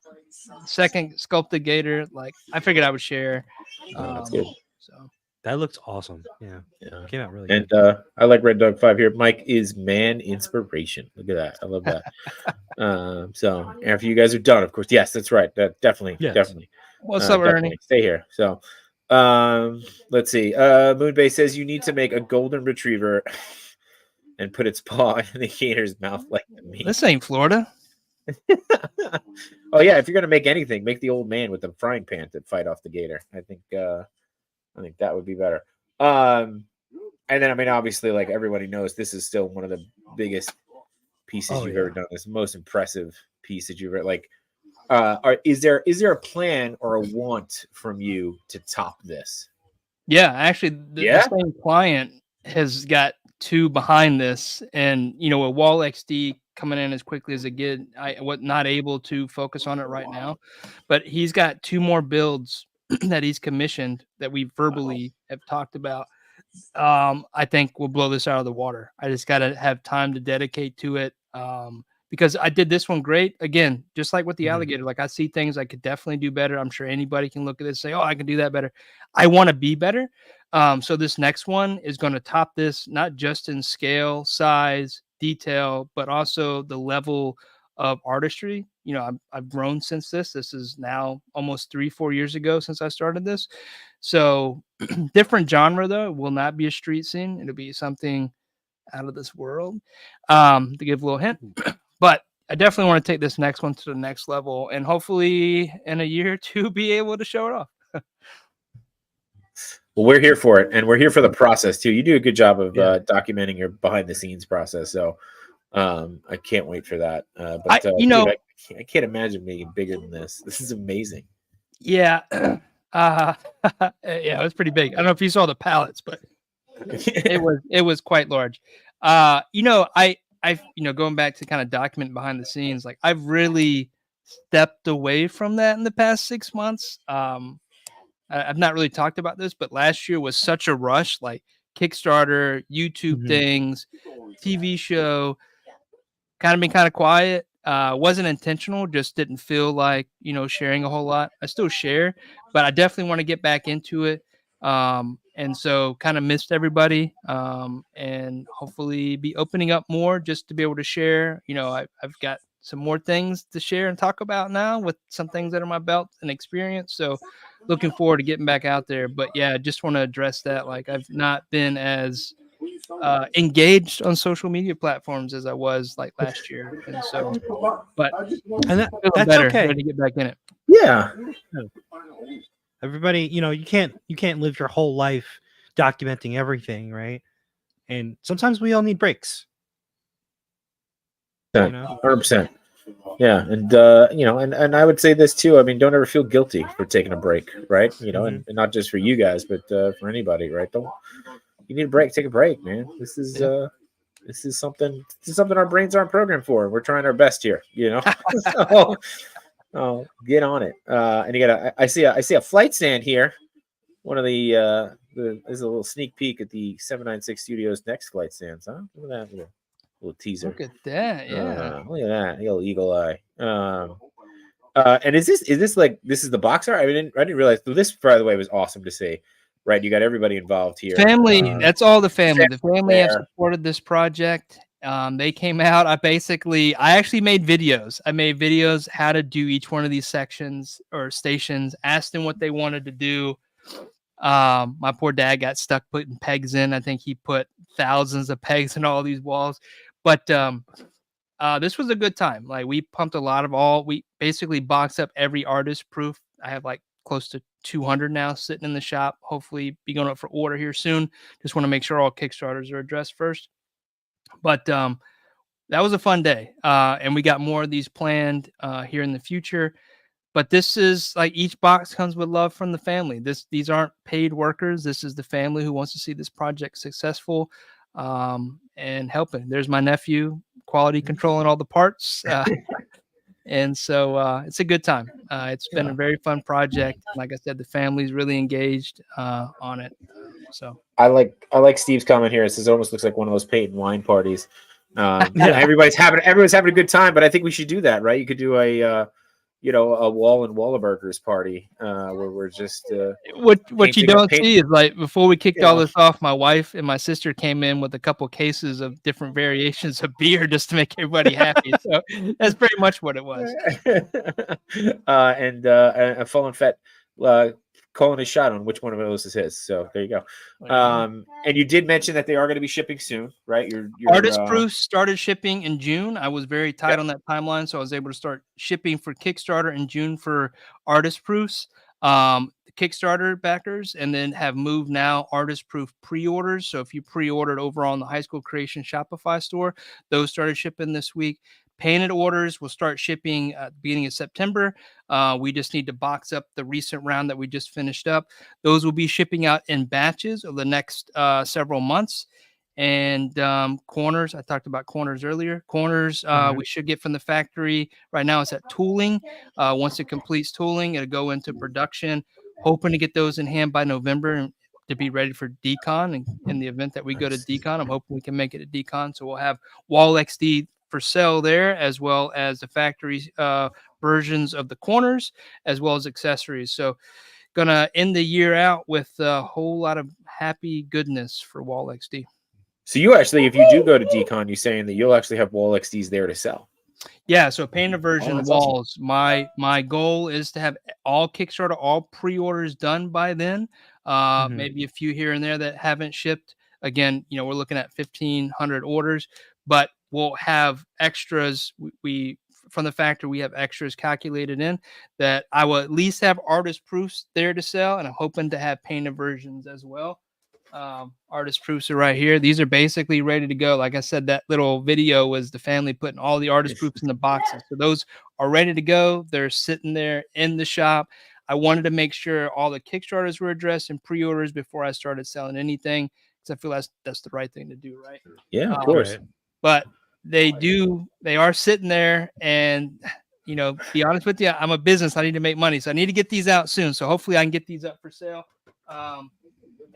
second sculpted gator, like I figured I would share. That's good. So that looks awesome. Yeah. Came out really good. And I like Red Dog 5 here. Mike is man inspiration. Look at that. I love that. So after you guys are done, of course. Yes, that's right. Definitely. What's up, Ernie? Stay here. So let's see. Moonbay says you need to make a golden retriever and put its paw in the gator's mouth like me. This ain't Florida. Oh yeah, if you're gonna make anything, make the old man with the frying pan to fight off the gator. I think that would be better. And then I mean, obviously, like everybody knows, this is still one of the biggest pieces you've ever done. This the most impressive piece that you've ever like. Is there a plan or a want from you to top this? Yeah, actually, the same client has got 2 behind this, and with Wall XD coming in as quickly as it did, I was not able to focus on it right now, but he's got 2 more builds that he's commissioned that we verbally have talked about. I think we'll blow this out of the water. I just got to have time to dedicate to it. because I did this one great. Again, just like with the alligator, like I see things I could definitely do better. I'm sure anybody can look at this and say, oh, I can do that better. I want to be better. So this next one is going to top this, not just in scale, size, detail, but also the level of artistry. You know, I've grown since this. This is now almost 3-4 years ago since I started this. So different genre, though. It will not be a street scene. It'll be something out of this world, to give a little hint. But I definitely want to take this next one to the next level, and hopefully in a year or two be able to show it off. Well, we're here for it, and we're here for the process too. You do a good job of documenting your behind the scenes process, so I can't wait for that. But you know, I can't imagine being bigger than this. This is amazing. Yeah, yeah, it was pretty big. I don't know if you saw the pallets, but it was quite large. You know, I've going back to kind of document behind the scenes, like I've really stepped away from that in the past 6 months. I've not really talked about this, but last year was such a rush, like Kickstarter, YouTube things, TV show, kind of been kind of quiet. Wasn't intentional, just didn't feel like, sharing a whole lot. I still share, but I definitely want to get back into it. And so kind of missed everybody, and hopefully be opening up more just to be able to share. I've got some more things to share and talk about now with some things that are my belt and experience. So looking forward to getting back out there. But yeah, I just want to address that. Like I've not been as engaged on social media platforms as I was like last year. And so, but that's better, okay. ready to get back in it. Yeah. Everybody, you can't live your whole life documenting everything, right? And sometimes we all need breaks. 100%. Yeah, and and I would say this too. I mean, don't ever feel guilty for taking a break, right? And not just for you guys, but for anybody, right? You need a break, take a break, man. This is something our brains aren't programmed for. We're trying our best here, So get on it. And you I see a flight stand here. One of the there's a little sneak peek at the 796 Studios next flight stands, huh? Look at that little teaser. Look at that, yeah. Look at that, little eagle eye. And is this like this is the box art? I didn't realize. This, by the way, was awesome to see. Right, you got everybody involved here. Family, that's all the family. The family have supported this project. They came out. I actually made videos. I made videos how to do each one of these sections or stations. Asked them what they wanted to do. My poor dad got stuck putting pegs in. I think he put thousands of pegs in all these walls. But this was a good time. Like we pumped we basically boxed up every artist proof. I have like close to 200 now sitting in the shop. Hopefully be going up for order here soon. Just want to make sure all Kickstarters are addressed first. But that was a fun day. And we got more of these planned here in the future. But this is like each box comes with love from the family. These aren't paid workers. This is the family who wants to see this project successful and helping. There's my nephew, quality controlling all the parts. And so it's a good time. It's been a very fun project. Like I said, the family's really engaged on it. So I like Steve's comment here. It says it almost looks like one of those paint and wine parties. Everyone's having a good time, but I think we should do that, right? You could do a Wall and Wallaburgers party where we're just what you don't see is like before we kicked all this off, my wife and my sister came in with a couple cases of different variations of beer just to make everybody happy. So that's pretty much what it was. And Fallen Fett calling his shot on which one of those is his. So there you go. And you did mention that they are going to be shipping soon, right? Your artist proofs started shipping in June. I was very tight on that timeline, so I was able to start shipping for Kickstarter in June for artist proofs. Kickstarter backers, and then have moved now artist proof pre-orders. So if you pre-ordered over on the HighSchool Creations Shopify store, those started shipping this week. Painted orders will start shipping at the beginning of September. We just need to box up the recent round that we just finished up. Those will be shipping out in batches over the next several months. And corners, I talked about corners earlier. Corners we should get from the factory. Right now it's at tooling. Once it completes tooling, it'll go into production. Hoping to get those in hand by November and to be ready for Decon. And in the event that we go to Decon, I'm hoping we can make it at Decon. So we'll have Wall XD for sale there, as well as the factory versions of the corners, as well as accessories. So gonna end the year out with a whole lot of happy goodness for Wall XD. So you actually, if you do go to Decon, you're saying that you'll actually have Wall XDs there to sell. Yeah, so painted version that's walls. My goal is to have all Kickstarter, all pre-orders done by then. Maybe a few here and there that haven't shipped. Again, we're looking at 1,500 orders, but we'll have extras. We from the factory, we have extras calculated in that I will at least have artist proofs there to sell, and I'm hoping to have painted versions as well. Artist proofs are right here. These are basically ready to go. Like I said, that little video was the family putting all the artist proofs in the boxes. So those are ready to go. They're sitting there in the shop. I wanted to make sure all the Kickstarters were addressed and pre-orders before I started selling anything, because I feel that's the right thing to do, right? Yeah, of course. Right. But they are sitting there, and be honest with you, I'm a business. I need to make money, so I need to get these out soon. So hopefully I can get these up for sale.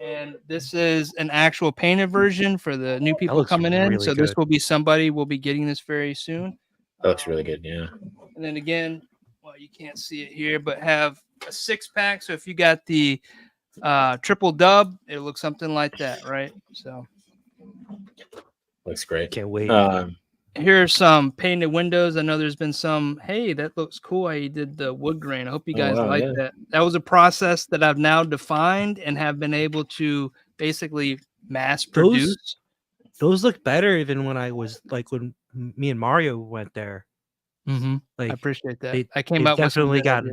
And this is an actual painted version for the new people coming in. Really so this will be somebody will be getting this very soon. That looks really good. Yeah. And then again, well, you can't see it here, but have a 6-pack. So if you got the triple dub, it'll look something like that, right? So Looks great. Can't wait. here are some painted windows. I know there's been some, hey, that looks cool how you did the wood grain. I hope you guys like that. That was a process that I've now defined and have been able to basically mass produce. Those look better even when I was like when me and Mario went there. Like, I appreciate that. I came up definitely with got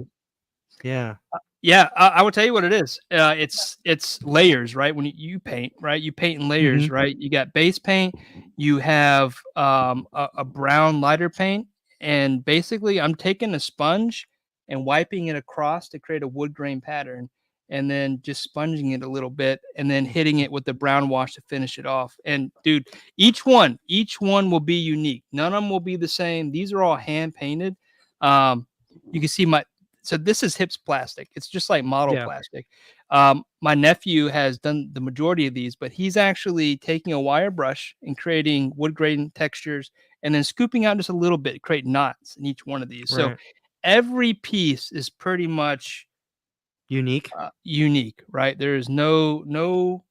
yeah. Yeah, I will tell you what it is. It's layers, right? When you paint, right? You paint in layers, right? You got base paint, you have a brown lighter paint, and basically I'm taking a sponge and wiping it across to create a wood grain pattern, and then just sponging it a little bit, and then hitting it with the brown wash to finish it off. And dude, each one will be unique. None of them will be the same. These are all hand painted. You can see so this is Hips plastic. It's just like model plastic. My nephew has done the majority of these, but he's actually taking a wire brush and creating wood grain textures and then scooping out just a little bit, create knots in each one of these. So every piece is pretty much unique, right? There is no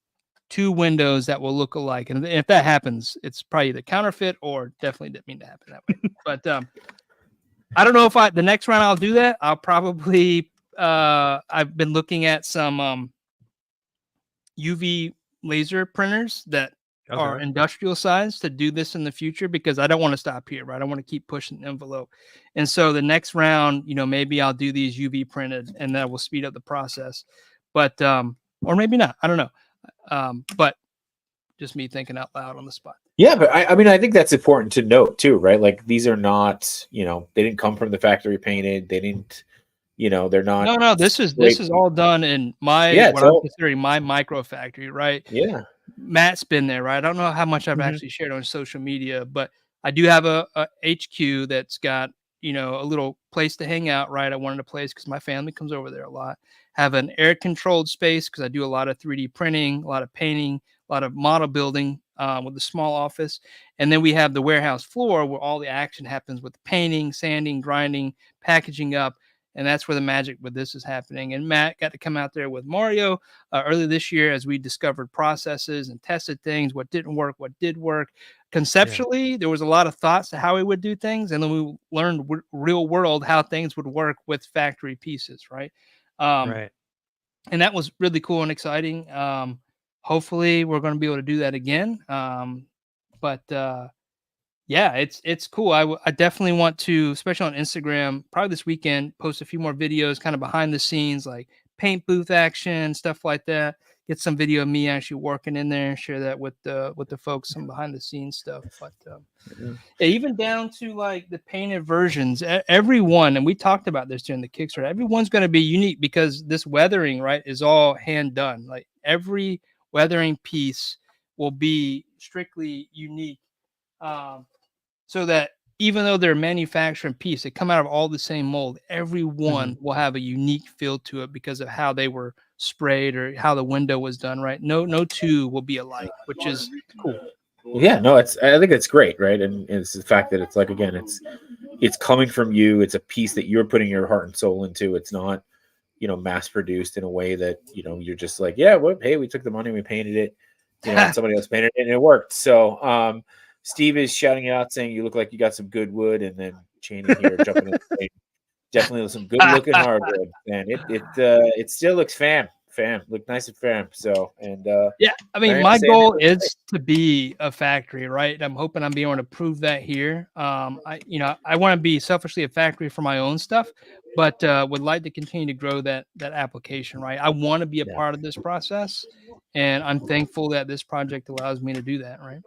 two windows that will look alike. And if that happens, it's probably the counterfeit or definitely didn't mean to happen that way. But I don't know if the next round I'll do that. I'll probably I've been looking at some UV laser printers that are industrial size to do this in the future, because I don't want to stop here, right? I want to keep pushing the envelope. And so the next round, maybe I'll do these UV printed, and that will speed up the process. But or maybe not. I don't know. But just me thinking out loud on the spot. Yeah, but I mean, I think that's important to note too, right? Like these are not, they didn't come from the factory painted. They didn't, they're not. No, this is all done in my what I'm considering my micro factory, right? Yeah. Matt's been there, right? I don't know how much I've actually shared on social media, but I do have a HQ that's got, a little place to hang out, right? I wanted a place because my family comes over there a lot. Have an air controlled space because I do a lot of 3D printing, a lot of painting, a lot of model building with a small office. And then we have the warehouse floor where all the action happens with painting, sanding, grinding, packaging up. And that's where the magic with this is happening. And Matt got to come out there with Mario early this year as we discovered processes and tested things, what didn't work, what did work. Conceptually, there was a lot of thoughts to how we would do things. And then we learned real world how things would work with factory pieces, right? And that was really cool and exciting. Hopefully we're going to be able to do that again. Yeah, it's cool. I definitely want to, especially on Instagram, probably this weekend, post a few more videos kind of behind the scenes, like paint booth action, stuff like that. Get some video of me actually working in there and share that with the folks, some behind the scenes stuff. But even down to like the painted versions, everyone, and we talked about this during the Kickstarter, everyone's going to be unique because this weathering, right, is all hand done. Like every weathering piece will be strictly unique. So that even though they're a manufacturing piece, they come out of all the same mold. Every one will have a unique feel to it because of how they were sprayed or how the window was done, right? No two will be alike, which is cool. Well, yeah, no, I think it's great, right? And it's the fact that it's like, again, it's coming from you. It's a piece that you're putting your heart and soul into. It's not, mass produced in a way that, you're just like, yeah, well, hey, we took the money, we painted it, and somebody else painted it and it worked. So Steve is shouting out saying you look like you got some good wood, and then Cheney here jumping in. Definitely some good looking hardwood, and it still looks fam look nice and fam. So yeah, I mean, my goal is to be a factory, right? And I'm hoping I'm being able to prove that here. I want to be selfishly a factory for my own stuff, but would like to continue to grow that application, right? I want to be a part of this process, and I'm thankful that this project allows me to do that, right?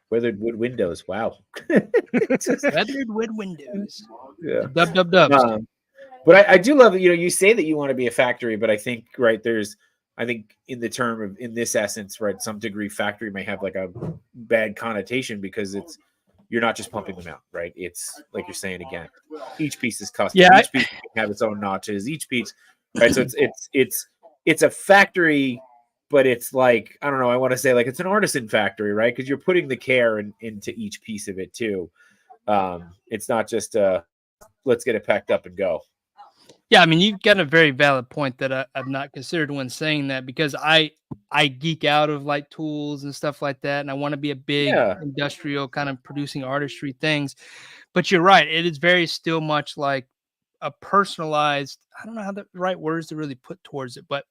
Weathered wood windows, wow. Weathered wood windows. Yeah. Dubs. But I do love, you say that you want to be a factory, but I think, right, I think in the term of, in this essence, right, some degree factory may have like a bad connotation because you're not just pumping them out, right? It's like you're saying again, each piece is custom. Yeah, each piece can have its own notches. Each piece, right? So it's a factory, but it's like, I don't know, I want to say like it's an artisan factory, right? Because you're putting the care into each piece of it too. It's not just let's get it packed up and go. Yeah, I mean, you've got a very valid point that I've not considered when saying that, because I geek out of like tools and stuff like that, and I want to be a big industrial kind of producing artistry things. But you're right; it is very still much like a personalized. I don't know how the right words to really put towards it, but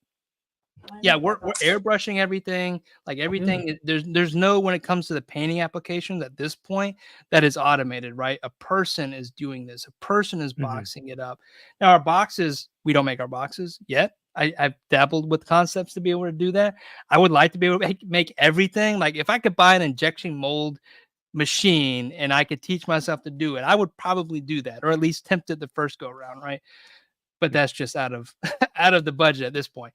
yeah, we're airbrushing everything. Like everything, there's no, when it comes to the painting applications at this point, that is automated, right? A person is doing this. A person is boxing it up. Now our boxes, we don't make our boxes yet. I've dabbled with concepts to be able to do that. I would like to be able to make everything. Like if I could buy an injection mold machine and I could teach myself to do it, I would probably do that, or at least attempt it the first go around, right? But that's just out of out of the budget at this point.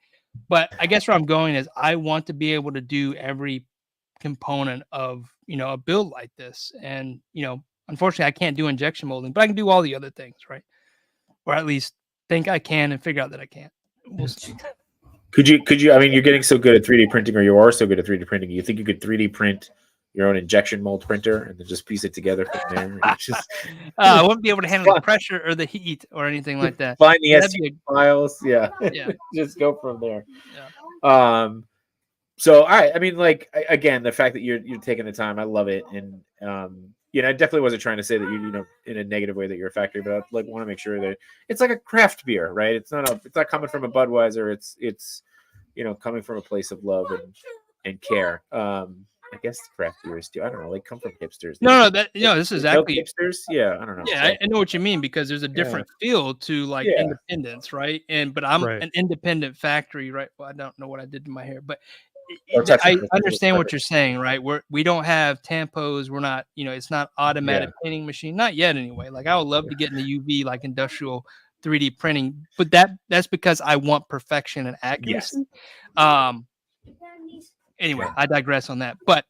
But I guess where I'm going is I want to be able to do every component of, a build like this. And, unfortunately I can't do injection molding, but I can do all the other things, right? Or at least think I can and figure out that I can't. We'll see. Could you, I mean, you're getting so good at 3D printing, or you are so good at 3D printing, you think you could 3D print your own injection mold printer and then just piece it together from there? I wouldn't be able to handle the pressure or the heat or anything like that. Find the SD files. Yeah. Just go from there. Yeah. So, all right. I mean, like, again, the fact that you're taking the time, I love it. And, I definitely wasn't trying to say that you in a negative way that you're a factory, but I like want to make sure that it's like a craft beer, right? It's not coming from a Budweiser. It's coming from a place of love and care. I guess craft beers do. I don't know, like come from hipsters. No, this is actually hipsters. Yeah, I don't know. Yeah, I know what you mean, because there's a different feel to like independence, right? But I'm an independent factory, right? Well, I don't know what I did to my hair, but I understand what you're saying, right? We don't have tampos. We're not, it's not automatic painting machine, not yet anyway. Like I would love to get in the UV, like industrial 3D printing, but that's because I want perfection and accuracy. Anyway, I digress on that, but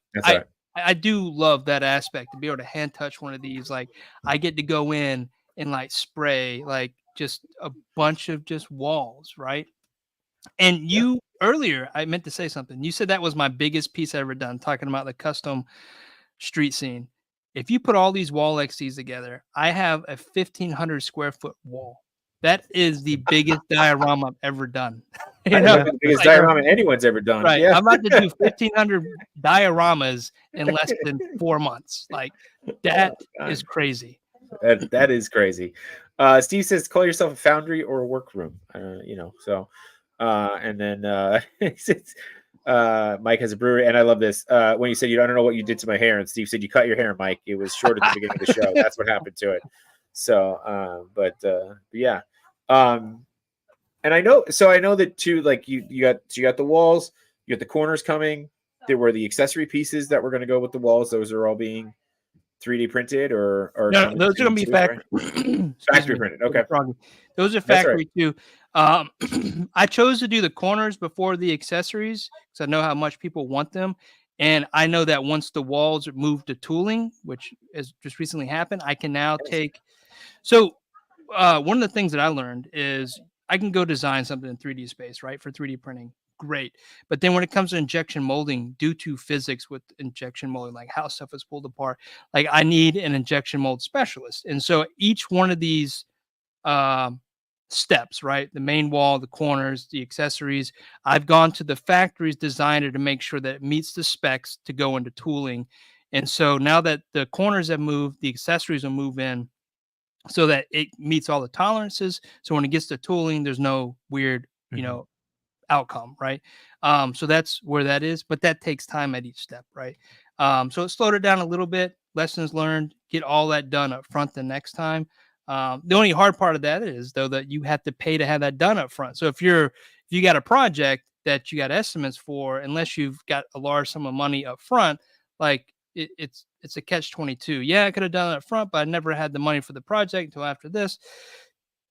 I do love that aspect to be able to hand touch one of these. Like I get to go in and like spray like just a bunch of just walls, right? And you earlier, I meant to say something. You said that was my biggest piece I ever done, talking about the custom street scene. If you put all these wall XCs together, I have a 1,500 square foot wall. That is the biggest diorama I've ever done. The biggest diorama anyone's ever done. Right. Yeah. I'm about to do 1,500 dioramas in less than 4 months. Like that is crazy. That is crazy. Steve says, call yourself a foundry or a workroom. So and then he says, Mike has a brewery, and I love this. When you said, I don't know what you did to my hair, and Steve said, you cut your hair, Mike. It was short at the beginning of the show. That's what happened to it. So, but yeah. And I know that too, like you got the walls, you got the corners coming. There were the accessory pieces that were going to go with the walls. Those are all being 3D printed or no, those are going to be factory. Factory printed. Okay. Those are factory too. I chose to do the corners before the accessories because I know how much people want them. And I know that once the walls move to tooling, which has just recently happened, I can now take. So one of the things that I learned is I can go design something in 3D space, right, for 3D printing. great. But then when it comes to injection molding, due to physics with injection molding, like how stuff is pulled apart, like I need an injection mold specialist. And so each one of these steps, right? The main wall, the corners, the accessories, I've gone to the factory's designer to make sure that it meets the specs to go into tooling. And so now that the corners have moved, the accessories will move in so that it meets all the tolerances. So when it gets to tooling, there's no weird, outcome, right? So that's where that is, but that takes time at each step, right? So it slowed it down a little bit. Lessons learned, get all that done up front the next time. The only hard part of that is though that you have to pay to have that done up front. So if you got a project that you got estimates for, unless you've got a large sum of money up front, like it's a catch-22. Yeah, I could have done it up front, but I never had the money for the project until after this.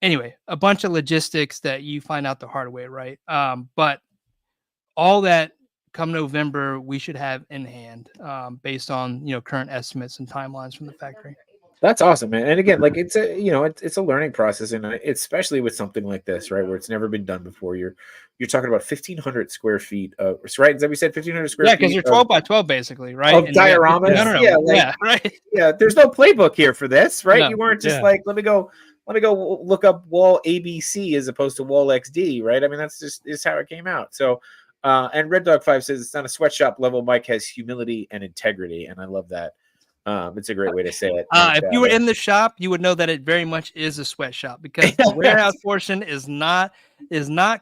Anyway, a bunch of logistics that you find out the hard way, right? But all that come November, we should have in hand based on current estimates and timelines from the factory. That's awesome, man. And again, like it's a learning process, and especially with something like this, right, where it's never been done before. You're talking about 1,500 square feet of, right? Is that we said 1,500 square feet? Yeah, because you're 12 by 12 basically, right? Of dioramas. No, right. Yeah, there's no playbook here for this, right? No. You weren't just like, let me go look up wall ABC as opposed to wall XD, right? I mean, that's just how it came out. So, and Red Dog 5 says it's not a sweatshop level. Mike has humility and integrity, and I love that. It's a great way to say it. If you were in the shop, you would know that it very much is a sweatshop because the warehouse portion is not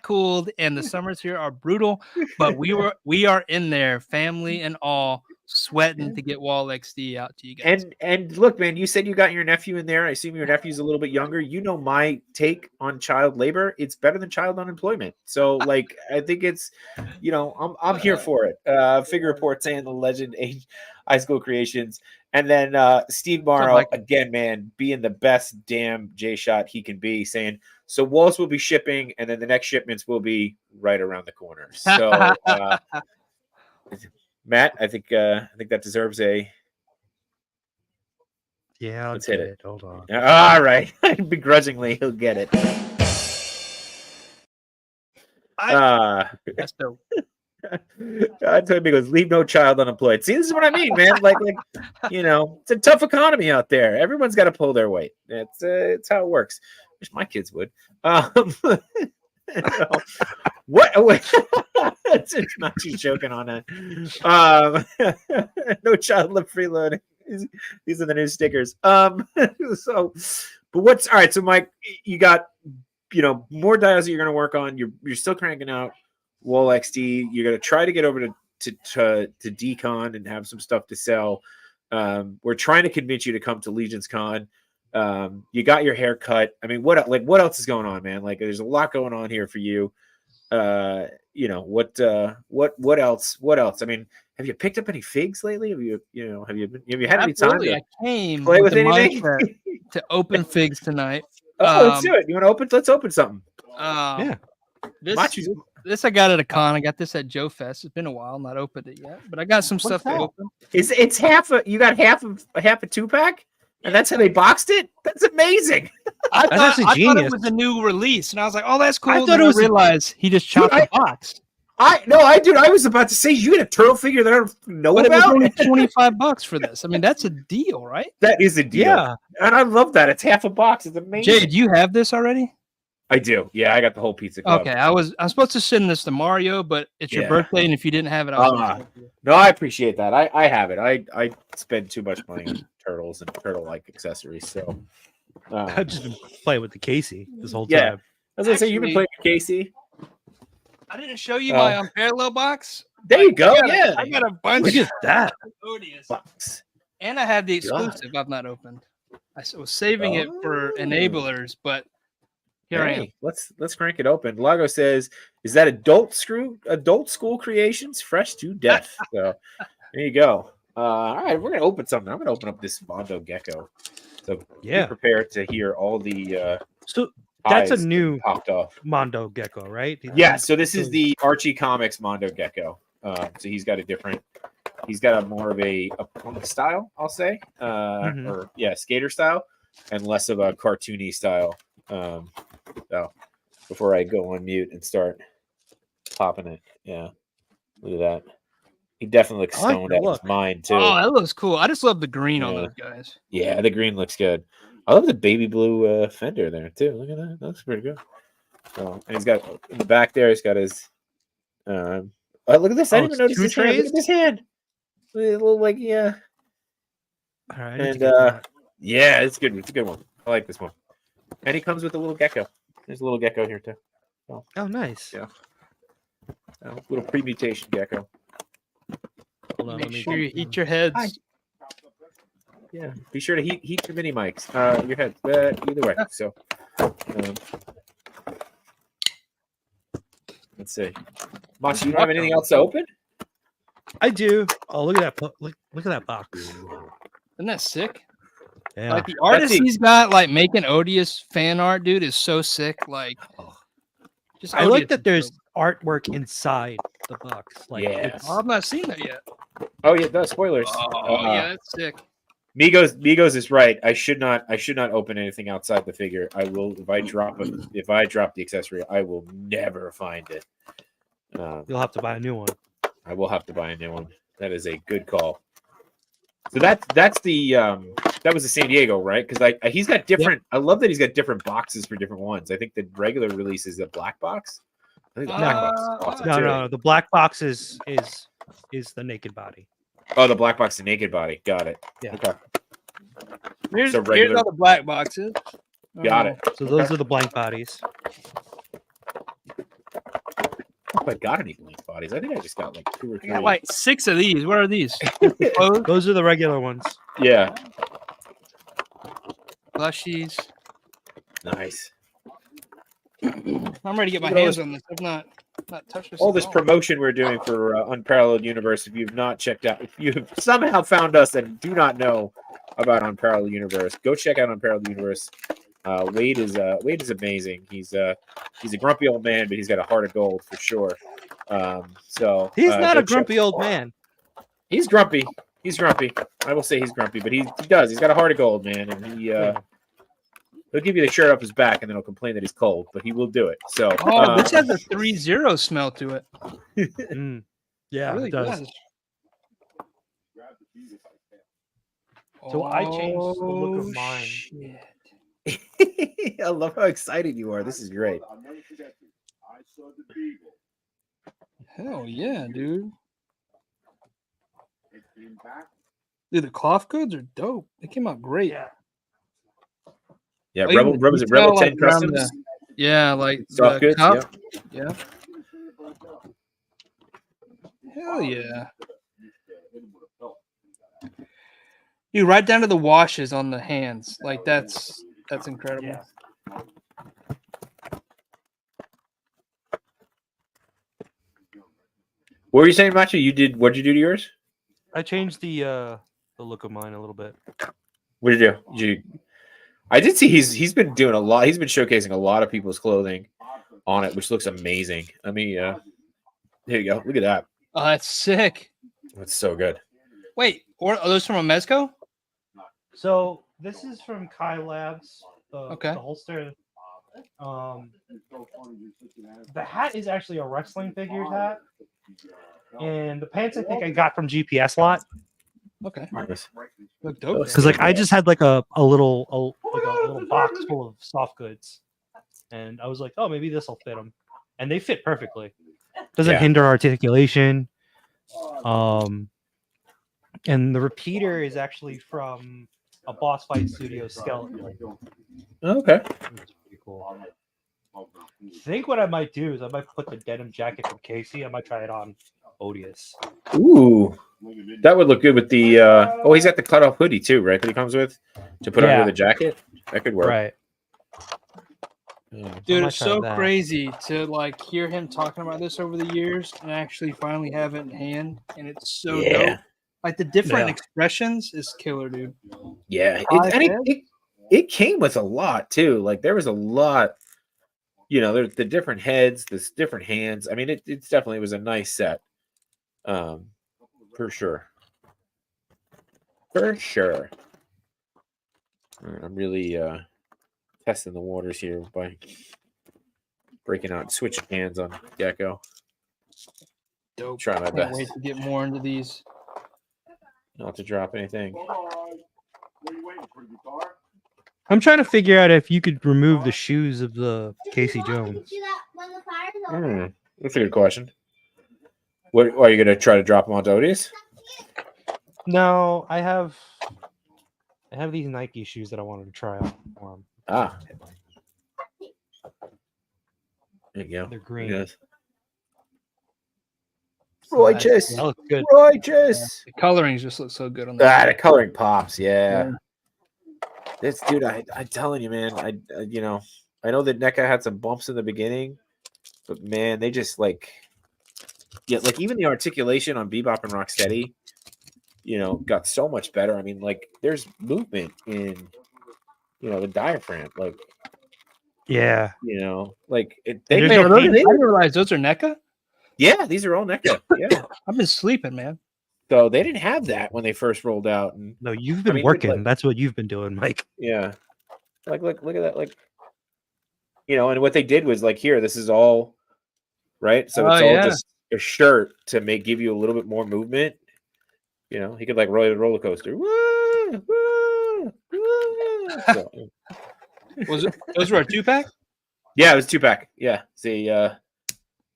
cooled, and the summers here are brutal. But we are in there, family and all, sweating to get Wall XD out to you guys. And look, man, you said you got your nephew in there. I assume your nephew's a little bit younger. You know my take on child labor. It's better than child unemployment. So, like, I think it's, I'm here for it. Figure report saying the legend HighSchool Creations. And then Steve Morrow, again, man, being the best damn J-Shot he can be, saying, so walls will be shipping, and then the next shipments will be right around the corner. So, Matt, I think that deserves a... Yeah, let's hit it. Hold on. All right. Begrudgingly, he'll get it. That's dope. Toby goes, leave no child unemployed. See, this is what I mean, man. Like, it's a tough economy out there. Everyone's got to pull their weight. It's how it works. Wish my kids would. What? It's not just joking on that. No child left freeloading. These are the new stickers. So, but what's all right? So, Mike, you got more dials that you're going to work on. You're still cranking out Wall XD. You're going to try to get over to Decon and have some stuff to sell. We're trying to convince you to come to Legions Con. You got your hair cut. I mean, what else is going on, man? Like, there's a lot going on here for you. What else? I mean, have you picked up any figs lately? Have you had any time to I came play with anything? to open figs tonight. Let's do it. You want to open? Let's open something. Yeah. This I got at a con. I got this at Joe Fest. It's been a while. Not opened it yet, but I got some stuff to open. It's half a 2-pack, and that's how they boxed it. That's amazing. I thought it was a new release, and I was like, "Oh, that's cool." I thought realized he just chopped the box. I was about to say you get a turtle figure that I don't know but about. It was only $25 for this. I mean, that's a deal, right? That is a deal. Yeah, and I love that. It's half a box. It's amazing. Jay, do you have this already? I do. Yeah, I got the whole pizza club. Okay, I'm supposed to send this to Mario, but it's your birthday, and if you didn't have it, no, I appreciate that. I have it. I spend too much money on turtles and turtle-like accessories. So I've just been playing with the Casey this whole time. I was gonna say you've been playing with Casey. I didn't show you my parallel box. There you go. I got a bunch. Look at that box. And I have the exclusive I've not opened. I was saving it for enablers, but here I am. Let's crank it open. Lago says, "Is that adult school creations, fresh to death?" So there you go. All right, we're gonna open something. I'm gonna open up this Mondo Gecko. So be prepared to hear all the. So that's a new popped off Mondo Gecko, right? Yeah. So this is the Archie Comics Mondo Gecko. So he's got a more of a punk style, I'll say, or skater style, and less of a cartoony style. So before I go on mute and start popping it. Yeah. Look at that. He definitely looks I like stoned that out of look. his mind too. Oh, that looks cool. I just love the green on Yeah. those guys. Yeah, the green looks good. I love the baby blue fender there too. Look at that. That looks pretty good. So, and he's got in the back there. He's got his. Oh, look at this! I Oh, didn't even it's notice 2 his hand. Look trays? at this hand. A little like yeah. All right, I need to And get that. yeah, it's good. It's a good one. I like this one. And he comes with a little gecko. There's a little gecko here too. Oh, nice. Yeah. Little pre-mutation gecko. Hold on, Make let me sure you get- heat your heads. Hi. Yeah. Be sure to heat your mini mics. Your head. Either way. So. Let's see. Mosh, you don't have anything else to open? I do. Oh, look at that! Look at that box. Isn't that sick? Yeah. Like the artist the- he's got, like making odious fan art, dude, is so sick. Like, just I like Odious that is there's dope. artwork inside the box. Like, Yeah. it's, Oh, I've not seen that yet. Oh yeah, no spoilers. Oh, yeah, that's sick. Migos is right. I should not open anything outside the figure. I will if I drop the accessory, I will never find it. you'll have to buy a new one. I will have to buy a new one. That is a good call. So that's the that was the San Diego, right? Because he's got different. I love that he's got different boxes for different ones. I think the regular release is a black box. I think the black box is awesome No, too. no, the black box is the naked body. Oh, the black box, the naked body. Got it. Yeah. Okay. Here's, So here's regular- all the black boxes. Got it. So those are the blank bodies. I don't know if I got any blank bodies. I think I just got like 2 or I 3. got like 6 of these. What are these? Clothes, Those are the regular ones. Yeah. plushies. Nice. I'm ready to get my Look at all hands this- on this. I've not touched this. All at this promotion we're doing for Unparalleled Universe. If you've not checked out, if you've somehow found us and do not know about Unparalleled Universe, go check out Unparalleled Universe. Wade is amazing. He's a grumpy old man, but he's got a heart of gold for sure. So He's not go a grumpy check- old man. He's grumpy. He's grumpy. I will say he's grumpy, but he does. He's got a heart of gold, man, and he'll give you the shirt up his back, and then he'll complain that he's cold, but he will do it. So Oh, this has a 3-0 smell to it. Mm. Yeah, It really it does. does. So I changed the look of Oh, mine. shit. I love how excited you are. This is great. Hell yeah, dude. Dude, the cloth goods are dope. They came out great. Yeah. Yeah, Oh, even Rebel the was it detail, Rebel 10 like, around Customs? Yeah, like Soft the goods. cup. Yeah. Yeah. Hell yeah. Dude, right down to the washes on the hands. Like that's incredible. Yeah. What were you saying, Macho? What'd you do to yours? I changed the look of mine a little bit. What did you do? I did see he's been doing a lot. He's been showcasing a lot of people's clothing on it, which looks amazing. I mean, here you go. Look at that. Oh, that's sick. That's so good. Wait, are those from a Mezco? So this is from Kai Labs. Okay. The holster. The hat is actually a wrestling figures hat, and the pants I think I got from GPS Lot. Okay. Nice. Look dope. Because like I just had like a little box full of soft goods, and I was like, oh, maybe this will fit them, and they fit perfectly. Doesn't Yeah. hinder articulation. And the repeater is actually from a Boss Fight Studio skeleton. Okay. It's pretty cool. I think what I might do is I might put the denim jacket from Casey. I might try it on Odious. Ooh, that would look good with the. Oh, he's got the cutoff hoodie too, right? That he comes with to put Yeah. under the jacket. That could work. Right. Yeah. Dude, might it's try so that. crazy to like hear him talking about this over the years and actually finally have it in hand, and it's so Yeah. dope. Like the different Yeah. expressions is killer, dude. Yeah, Five it came with a lot too. Like there was a lot, there's the different heads, the different hands. I mean, it's definitely was a nice set, for sure. For sure. All right, I'm really testing the waters here by breaking out, switching hands on Gecko. Dope. Try my Can't best. wait to get more into these. Not to drop anything. I'm trying to figure out if you could remove the shoes of the Casey Jones. That's a good question. What are you gonna try to drop them onto Odious? No, I have these Nike shoes that I wanted to try out for him. Ah, there you go. They're green. Yes. So Righteous. That looks good. Righteous. The colorings just look so good on The coloring pops. Yeah. Yeah. This dude, I'm telling you, man. I know that NECA had some bumps in the beginning, but man, they just like even the articulation on Bebop and Rocksteady, got so much better. I mean, like there's movement in the diaphragm, like Yeah. like And they there's made no it. I didn't realize those are NECA. Yeah, these are all NECA. Yeah. I've been sleeping, man. So they didn't have that when they first rolled out, and No, you've been mean, working. like- That's what you've been doing, Mike. yeah, like look at that, like and what they did was like here, this is all right. So it's all just a shirt to give you a little bit more movement. He could like ride a roller coaster. Woo, woo, woo. So, Those were a 2-pack? yeah, it was 2-pack. Yeah, it's a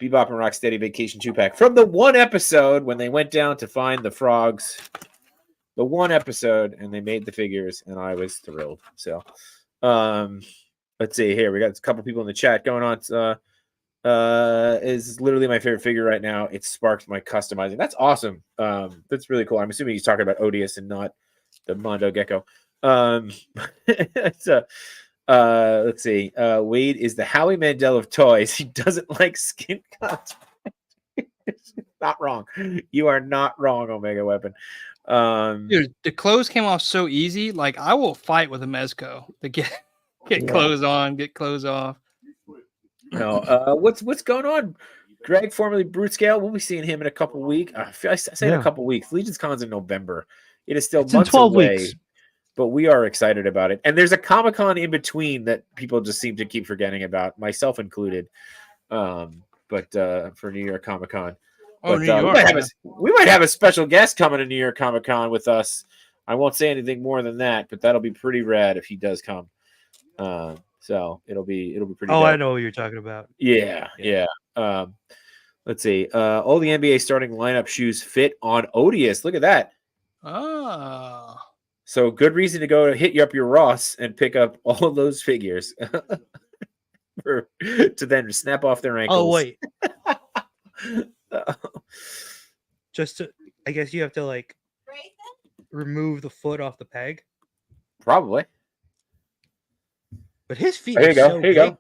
Bebop and Rocksteady Vacation 2-pack from the one episode when they went down to find the frogs. The one episode, and they made the figures, and I was thrilled. So, let's see here. We got a couple people in the chat going on. Is literally my favorite figure right now. It sparked my customizing. That's awesome. That's really cool. I'm assuming he's talking about Odious and not the Mondo Gecko. So, let's see. Wade is the Howie Mandel of toys. He doesn't like skin cuts. Not wrong. You are not wrong, Omega Weapon. Dude, the clothes came off so easy. Like I will fight with a Mezco to get clothes on, get clothes off. No, what's going on? Greg, formerly Brute Scale, we'll be seeing him in a couple weeks. I say in a couple weeks. Legion's Con's in November. It is still months in 12 away, weeks. but we are excited about it. And there's a Comic-Con in between that people just seem to keep forgetting about, myself included. But for New York Comic-Con. Oh, But, New York. we might have a special guest coming to New York Comic-Con with us. I won't say anything more than that, but that'll be pretty rad if he does come. So it'll be pretty. Oh, dope. I know what you're talking about. Yeah. Let's see. All the NBA starting lineup shoes fit on Odious. Look at that. Oh. So good reason to go to hit you up your Ross and pick up all those figures to then snap off their ankles. Oh, wait. I guess you have to like remove the foot off the peg. Probably. But his feet. Here you are go. so Here you big. go.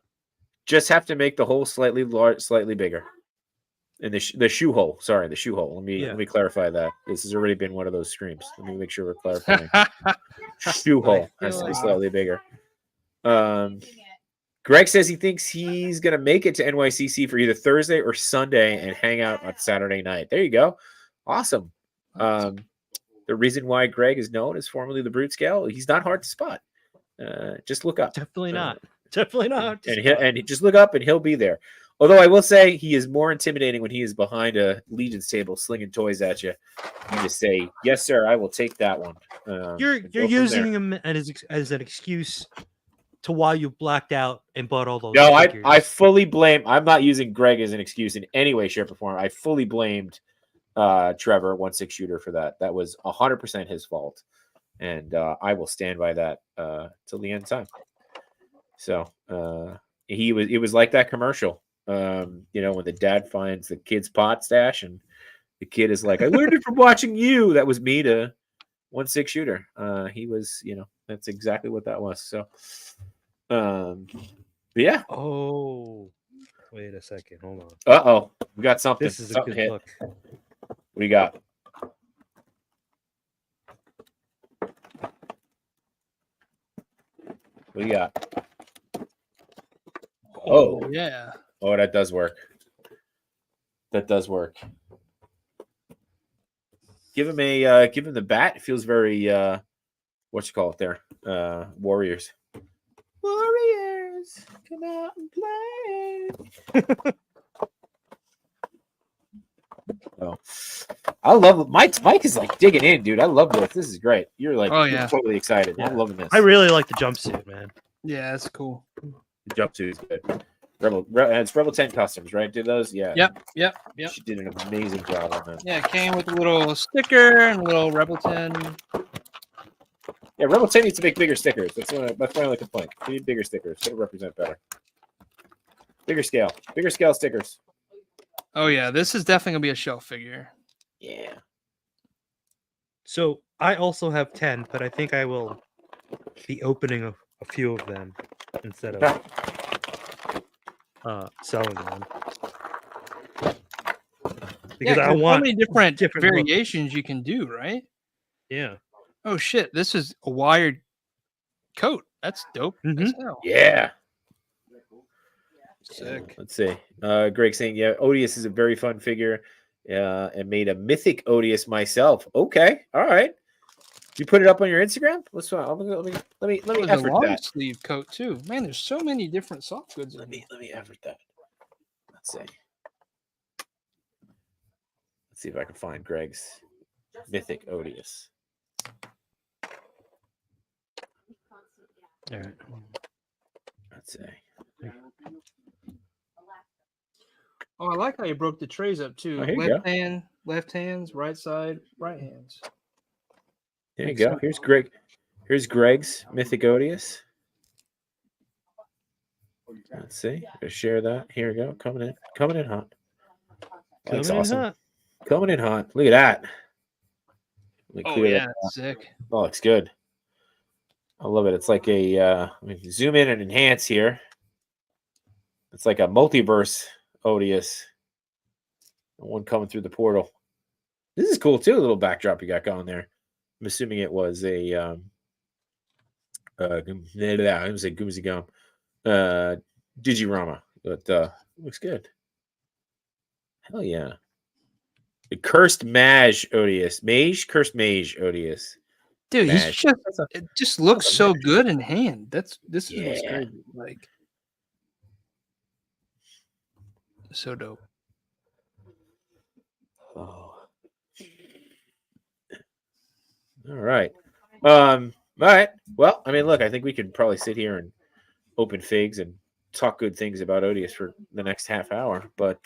Just have to make the hole slightly bigger. And the shoe hole. Sorry, the shoe hole. Let me clarify that. This has already been one of those streams. Let me make sure we're clarifying. Shoe hole has to be slightly bigger. Greg says he thinks he's gonna make it to NYCC for either Thursday or Sunday and hang out on Saturday night. There you go. Awesome. The reason why Greg is known as formerly the Brute Scale, he's not hard to spot. Just look up. Definitely not. Definitely not. And just look up and he'll be there. Although I will say he is more intimidating when he is behind a Legion's table slinging toys at you. You just say, "Yes, sir, I will take that one." You're using him as an excuse to why you blacked out and bought all those. No, figures. I fully blame. I'm not using Greg as an excuse in any way, shape, or form. I fully blamed Trevor 1/6 shooter for that. That was 100% his fault, and I will stand by that till the end of time. So it was like that commercial. When the dad finds the kid's pot stash and the kid is like, "I learned it from watching you." That was me to 1/6 shooter. He was, that's exactly what that was. So, but yeah. Oh, wait a second. Hold on. Uh-oh. We got something. This is a Something good hit. look. What do you got? What do you got? Oh, yeah. Oh, that does work. That does work. Give him the bat. It feels very what you call it there? Warriors. Warriors, come out and play. I love Mike is like digging in, dude. I love this. This is great. You're like Oh, you're yeah. totally excited. Yeah. I'm loving this. I really like the jumpsuit, man. Yeah, that's cool. The jumpsuit is good. It's Rebel 10 Customs, right? Did those? Yeah. Yep. She did an amazing job on that. Yeah, it came with a little sticker and a little Rebel 10. Yeah, Rebel 10 needs to make bigger stickers. That's my only complaint. We need bigger stickers. It'll represent better. Bigger scale stickers. Oh yeah, this is definitely gonna be a shelf figure. Yeah. So I also have 10, but I think I will be opening a few of them instead of selling them. Because I there's want so many different different variations you can do, right? Yeah. Oh shit, this is a wired coat. That's dope as hell. Yeah. Sick. Let's see. Greg saying, yeah, Odious is a very fun figure. And made a mythic Odious myself. Okay. All right. You put it up on your Instagram? Let me There's a effort long that. sleeve coat too. Man, there's so many different soft goods. Let me effort that. Let's see. Let's see if I can find Greg's mythic Odious. All right. Let's see. Oh, I like how you broke the trays up too. Oh, here you Left hand, left hands, right side, right hands. There you go. Here's Greg. Here's Greg's mythic Odious. Let's see. Gonna share that. Here we go. Coming in hot. That's awesome. Coming in hot. Look at that. Oh yeah, sick. Oh, looks good. I love it. It's like a let me zoom in and enhance here. It's like a multiverse Odious. The one coming through the portal. This is cool too. A little backdrop you got going there. I'm assuming it was a I was a Goomsy Gum Digirama, but looks good. Hell yeah. The Cursed Mage Odious. Cursed Mage Odious. Dude, Mage. it just looks so good in hand. This is what's Yeah. crazy. Like so dope. Oh. All right. All right. Well, I mean, look, I think we could probably sit here and open figs and talk good things about Odious for the next half hour. But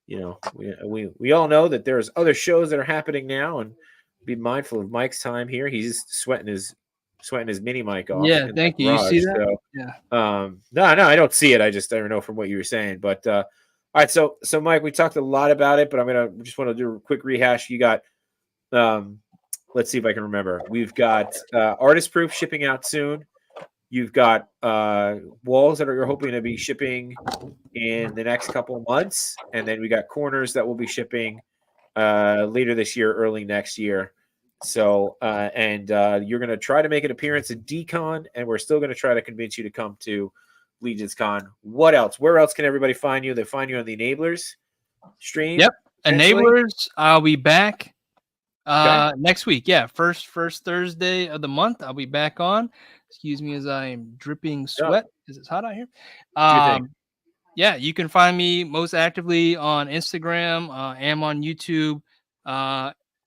you know, we all know that there's other shows that are happening now, and be mindful of Mike's time here. He's sweating his mini mic off. Yeah, in thank the you. You see garage, that? so, Yeah. No, I don't see it. I don't know from what you were saying. But all right, so Mike, we talked a lot about it, but I'm just want to do a quick rehash. You got let's see if I can remember. We've got artist proof shipping out soon. You've got walls that you're hoping to be shipping in the next couple of months, and then we got corners that will be shipping later this year, early next year. So you're going to try to make an appearance at DCon, and we're still going to try to convince you to come to Legions Con. What else? Where else can everybody find you? They find you on the Enablers stream. Yep, Enablers. I'll be back next week. Yeah, first Thursday of the month. I'll be back on. Excuse me as I am dripping sweat because it's hot out here. Yeah, you can find me most actively on Instagram. Am on YouTube.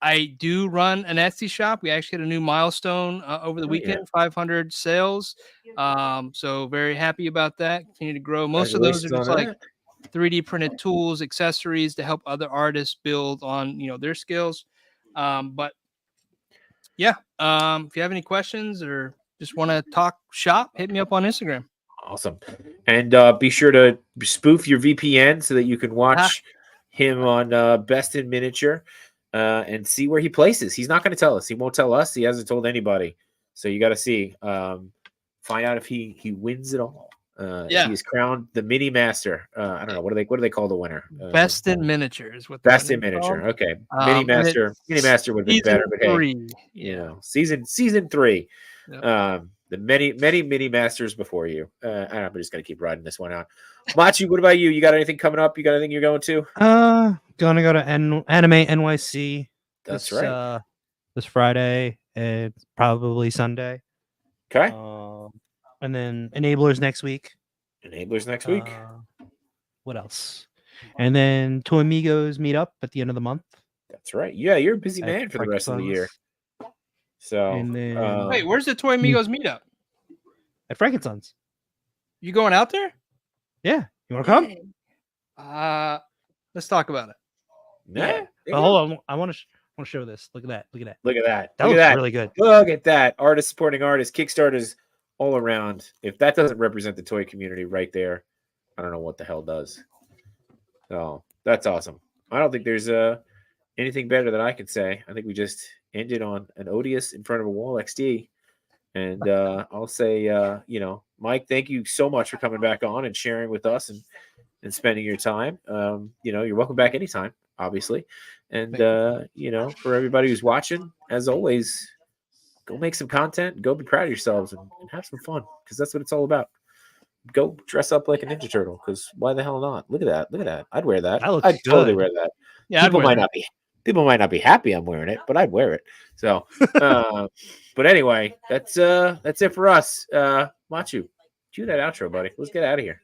I do run an Etsy shop. We actually hit a new milestone over the weekend, 500 sales. So very happy about that. Continue to grow. Most of those are just like 3D printed tools, accessories to help other artists build on their skills. But yeah, if you have any questions or just want to talk shop, hit me up on Instagram. Awesome. And be sure to spoof your VPN so that you can watch him on Best in Miniature and see where he places. He's not going to tell us. He won't tell us. He hasn't told anybody. So you got to see. Find out if he wins it all. He is crowned the mini master. I don't know. What do they call the winner? Best in Miniature is what Best in Miniature. Called. Okay. Mini master would have been better, but hey, season 3. Yep. The many mini masters before you. I'm just gonna keep riding this one out. Machi, what about you? You got anything coming up? You got anything you're going to? Gonna go to Anime NYC. That's right. This Friday and probably Sunday. Okay. And then Enablers next week. Enablers next week. What else? And then Toy Amigos meet up at the end of the month. That's right. Yeah, you're a busy at man for the rest of the year. Frankenstein's. So, And then Wait, where's the Toy Amigos meetup? at Frankenstein's. You going out there? Yeah. You want to come? Let's talk about it. yeah. Oh, hold on. I want to show this. Look at that. Look at that. Look at that. That Look looks at that. really good. Look at that. Artists supporting artists, Kickstarters all around. If that doesn't represent the toy community right there, I don't know what the hell does. So that's awesome. I don't think there's anything better that I can say. I think we just ended on an odious in front of a wall XD. And I'll say, Mike, thank you so much for coming back on and sharing with us and spending your time. You're welcome back anytime, obviously. And, for everybody who's watching, as always, go make some content, go be proud of yourselves and have some fun, because that's what it's all about. Go dress up like a Ninja Turtle, because why the hell not? Look at that. Look at that. I'd wear that. That looks I'd totally good. wear that. Yeah, People might not be happy I'm wearing it, but I'd wear it. So, but anyway, that's it for us. Machu, cue that outro, buddy. Let's get out of here.